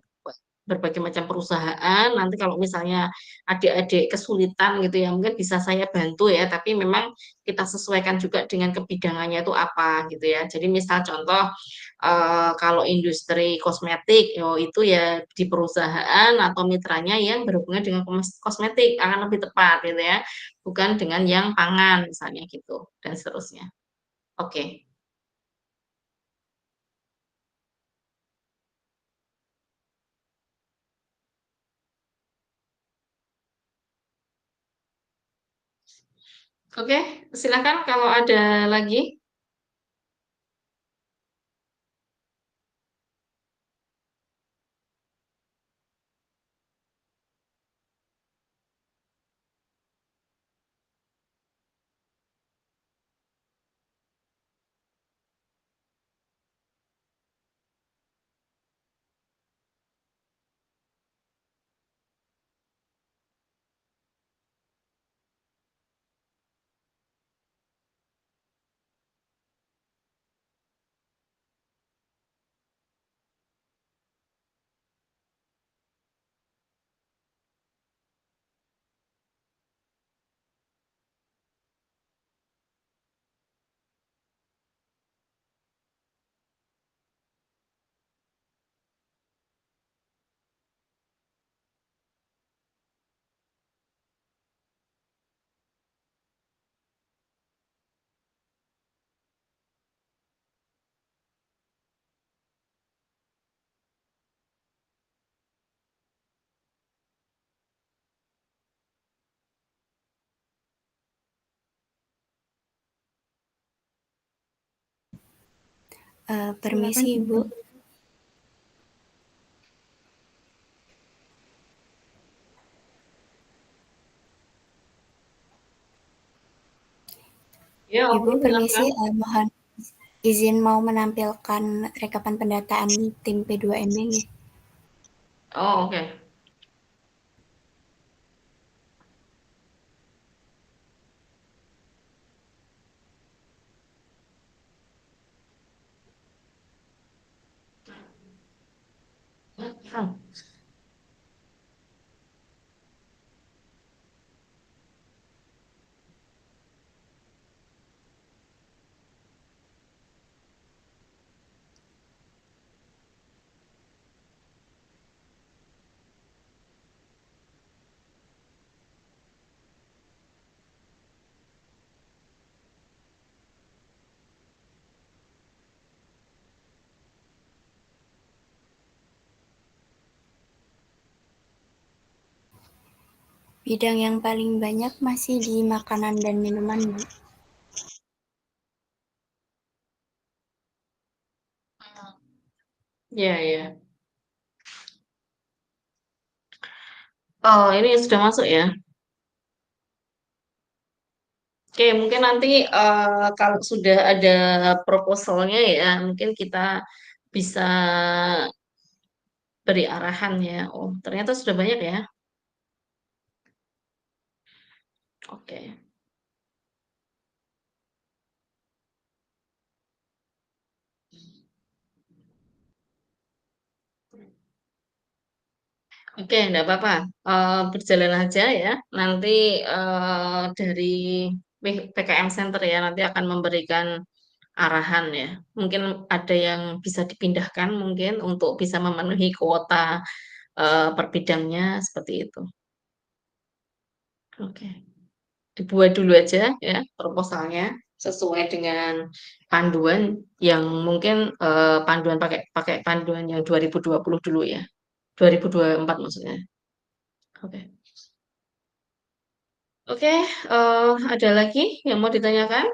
berbagai macam perusahaan. Nanti kalau misalnya adik-adik kesulitan gitu ya, mungkin bisa saya bantu ya, tapi memang kita sesuaikan juga dengan kebidangannya itu apa gitu ya. Jadi misal contoh kalau industri kosmetik, itu ya di perusahaan atau mitranya yang berhubungan dengan kosmetik akan lebih tepat gitu ya, bukan dengan yang pangan misalnya gitu dan seterusnya. Oke. Oke, silakan kalau ada lagi. Permisi, Ibu. Ya, Ibu, oke, permisi, silakan. mohon izin mau menampilkan rekapan pendataan tim P2MB nggih? Oh, oke. Hmm. Bidang yang paling banyak masih di makanan dan minuman, Bu. Ya, ya. Oh, ini sudah masuk ya. Oke, mungkin nanti kalau sudah ada proposalnya ya, mungkin kita bisa beri arahan ya. Oh, ternyata sudah banyak ya. Oke. Oke, enggak apa-apa. Berjalan aja ya. Nanti dari PKM Center ya nanti akan memberikan arahan ya. Mungkin ada yang bisa dipindahkan mungkin untuk bisa memenuhi kuota per bidangnya seperti itu. Oke. Dibuat dulu aja ya proposalnya sesuai dengan panduan yang mungkin panduan pakai pakai panduan yang 2020 dulu ya. 2024 maksudnya. Oke. Oke, ada lagi yang mau ditanyakan?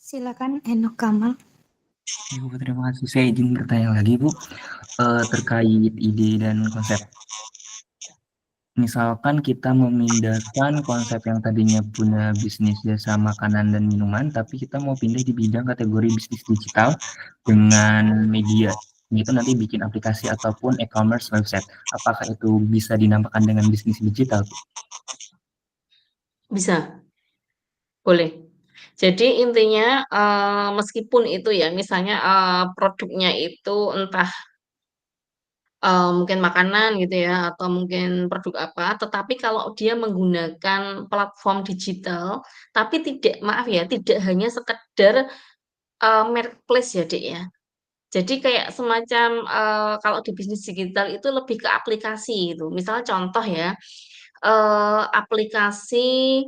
Silakan Enoch Kamal. Ya, Bu, terima kasih. Saya izin bertanya lagi, Bu, terkait ide dan konsep. Misalkan kita memindahkan konsep yang tadinya punya bisnis jasa makanan dan minuman, tapi kita mau pindah di bidang kategori bisnis digital dengan media. Itu nanti bikin aplikasi ataupun e-commerce website. Apakah itu bisa dinamakan dengan bisnis digital, Bu? Bisa, boleh. Jadi intinya meskipun itu ya misalnya produknya itu entah mungkin makanan gitu ya atau mungkin produk apa, tetapi kalau dia menggunakan platform digital, tapi tidak maaf ya, tidak hanya sekedar, marketplace ya, Dek, ya. Jadi kayak semacam, kalau di bisnis digital itu lebih ke aplikasi itu. Misal contoh ya, aplikasi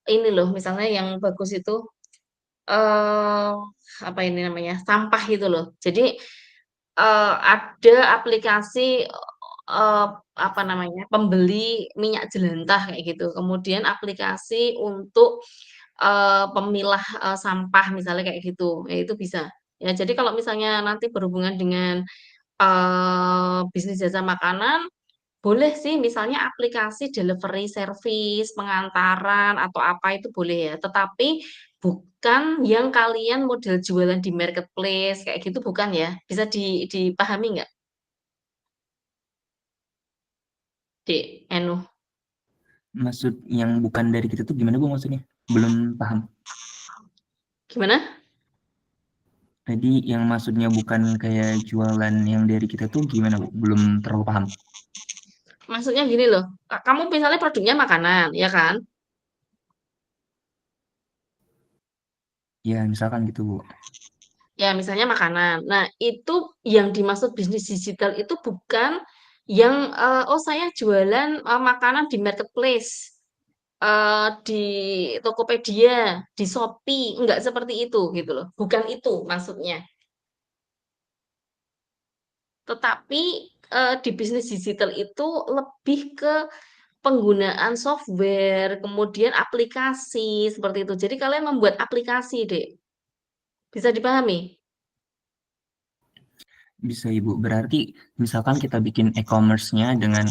ini loh misalnya yang bagus itu, eee, apa ini namanya, sampah itu loh. Jadi, ada aplikasi, eee, apa namanya, pembeli minyak jelantah kayak gitu, kemudian aplikasi untuk, pemilah, sampah misalnya kayak gitu, ya itu bisa. Ya jadi kalau misalnya nanti berhubungan dengan, bisnis jasa makanan, boleh sih misalnya aplikasi delivery service, pengantaran atau apa itu boleh ya, tetapi bukan yang kalian model jualan di marketplace kayak gitu bukan ya? Bisa dipahami nggak, Dek, Enu? Maksud yang bukan dari kita tuh gimana, Bu, maksudnya? Belum paham. Gimana? Tadi yang maksudnya bukan kayak jualan yang dari kita tuh gimana, Bu? Belum terlalu paham. Maksudnya gini loh, kamu misalnya produknya makanan, ya kan? Ya, misalkan gitu, Bu. Ya misalnya makanan. Nah itu yang dimaksud bisnis digital itu bukan yang, "Oh saya jualan, makanan di marketplace." Di Tokopedia, di Shopee, enggak seperti itu gitu loh, bukan itu maksudnya. Tetapi, di bisnis digital itu lebih ke penggunaan software, kemudian aplikasi, seperti itu. Jadi kalian membuat aplikasi, Dek. Bisa dipahami? Bisa, Ibu. Berarti misalkan kita bikin e-commerce-nya dengan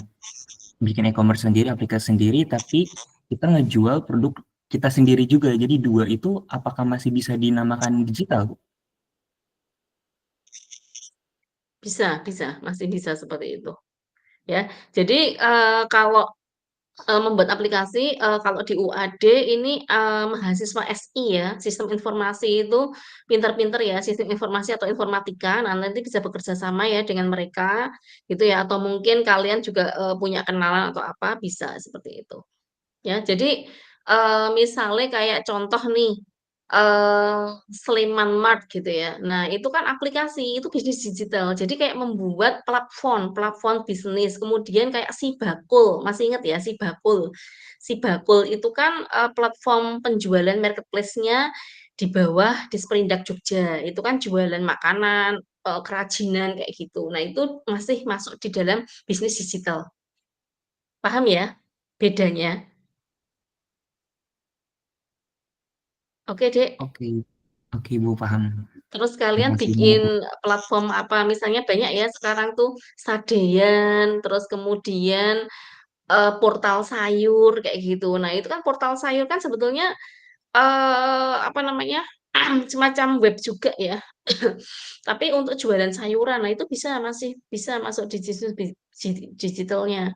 bikin e-commerce sendiri, aplikasi sendiri, tapi kita ngejual produk kita sendiri juga. Jadi dua itu apakah masih bisa dinamakan digital, Bu? Bisa, masih bisa seperti itu, ya. Jadi, kalau membuat aplikasi, kalau di UAD ini, mahasiswa SI ya, sistem informasi itu pinter-pinter ya, sistem informasi atau informatika. Nah, nanti bisa bekerja sama ya dengan mereka, gitu ya, atau mungkin kalian juga, punya kenalan atau apa, bisa seperti itu, ya. Jadi, misalnya kayak contoh nih, Sleman Mart gitu ya. Nah, itu kan aplikasi, itu bisnis digital. Jadi kayak membuat platform bisnis. Kemudian kayak Sibakul, masih ingat ya Sibakul. Sibakul itu kan platform penjualan marketplace-nya di bawah Disperindak Jogja. Itu kan jualan makanan, kerajinan kayak gitu. Nah, itu masih masuk di dalam bisnis digital. Paham ya bedanya? Oke, Dek. Oke, oke Bu, paham. Terus Terima kalian kasih banyak bikin Bu. platform apa? Misalnya banyak ya sekarang tuh Sadean, terus kemudian portal sayur kayak gitu. Nah, itu kan portal sayur kan sebetulnya apa namanya? Semacam web juga ya. Tapi untuk jualan sayuran, nah itu masih bisa masuk di digitalnya.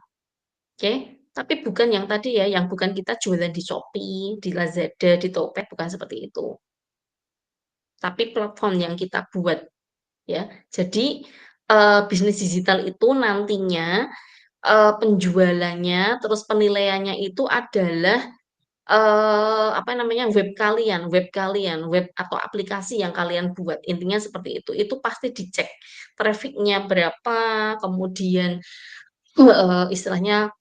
Oke. Tapi bukan yang tadi ya, yang bukan kita jualan di Shopee, di Lazada, di Tokped, bukan seperti itu. Tapi platform yang kita buat ya. Jadi bisnis digital itu nantinya penjualannya terus penilaiannya itu adalah apa namanya web atau aplikasi yang kalian buat. Intinya seperti itu. Itu pasti dicek trafficnya berapa, kemudian istilahnya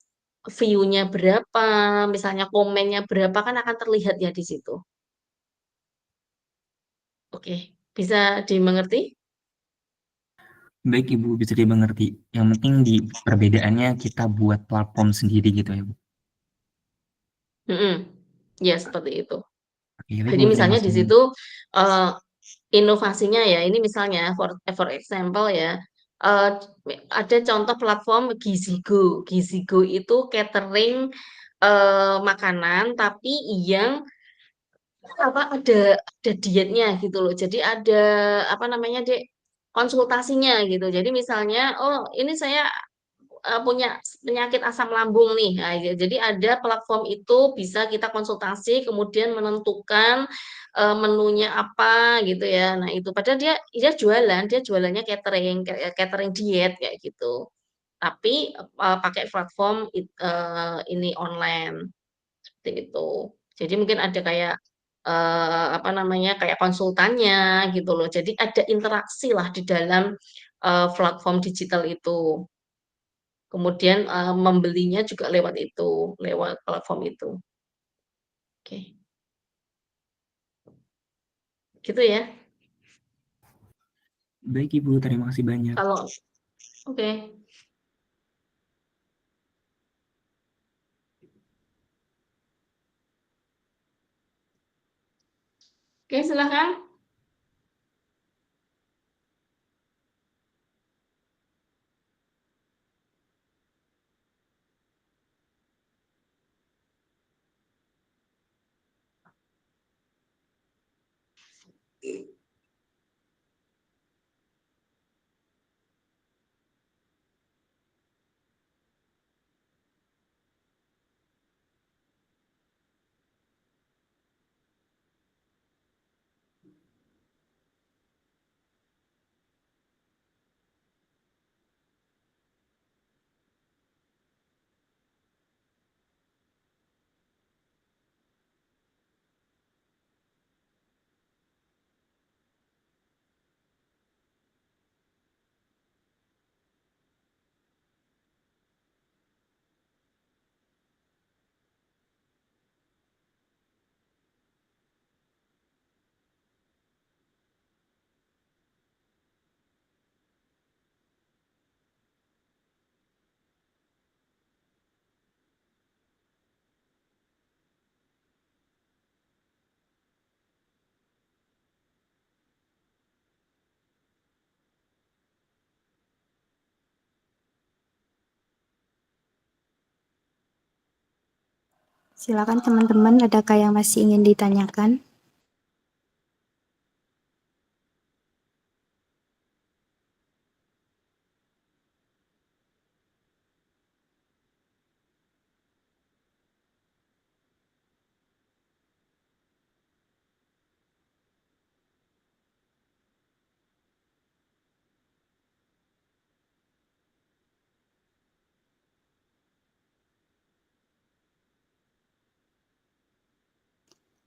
view-nya berapa, misalnya komennya berapa kan akan terlihat ya di situ. Oke, bisa dimengerti? Baik Ibu, bisa dimengerti. Yang penting di perbedaannya kita buat platform sendiri gitu ya Bu. Mm-mm. Ya, seperti itu. Oke, baik Jadi Bu, terima misalnya di kasih. situ eh, inovasinya ya, ini misalnya for example ya, eh, ada contoh platform Gizigo. Gizigo itu catering makanan tapi yang apa ada dietnya gitu loh. Jadi ada apa namanya Dek konsultasinya gitu. Jadi misalnya oh ini saya punya penyakit asam lambung nih. Nah, jadi ada platform itu bisa kita konsultasi, kemudian menentukan menunya apa gitu ya. Nah, itu padahal dia jualan, dia jualannya catering, catering diet kayak gitu. Tapi pakai platform ini online seperti itu. Jadi mungkin ada kayak apa namanya kayak konsultannya gitu loh. Jadi ada interaksi lah di dalam platform digital itu. Kemudian membelinya juga lewat itu, lewat platform itu. Oke, gitu ya. Baik Ibu, terima kasih banyak. Kalau oke, oke silakan. Silakan teman-teman, adakah yang masih ingin ditanyakan?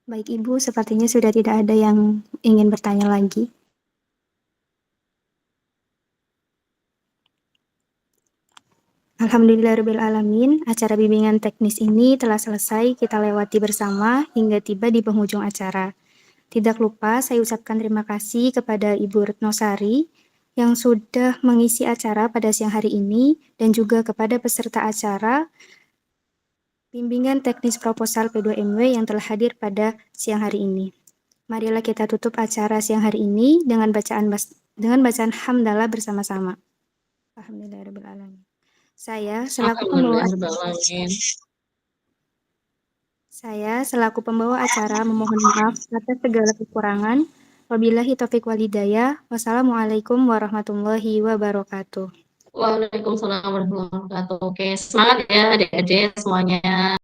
Baik Ibu, sepertinya sudah tidak ada yang ingin bertanya lagi. Alhamdulillahirrahmanirrahim, acara bimbingan teknis ini telah selesai kita lewati bersama hingga tiba di penghujung acara. Tidak lupa saya ucapkan terima kasih kepada Ibu Retno Sari yang sudah mengisi acara pada siang hari ini dan juga kepada peserta acara bimbingan teknis proposal P2MW yang telah hadir pada siang hari ini. Marilah kita tutup acara siang hari ini dengan bacaan hamdalah bersama-sama. Alhamdulillahirrahmanirrahim. Saya selaku pembawa acara memohon maaf atas segala kekurangan. Wabillahi taufiq walhidayah. Wassalamualaikum warahmatullahi wabarakatuh. Waalaikumsalam warahmatullahi wabarakatuh. Oke, semangat ya adik-adik semuanya.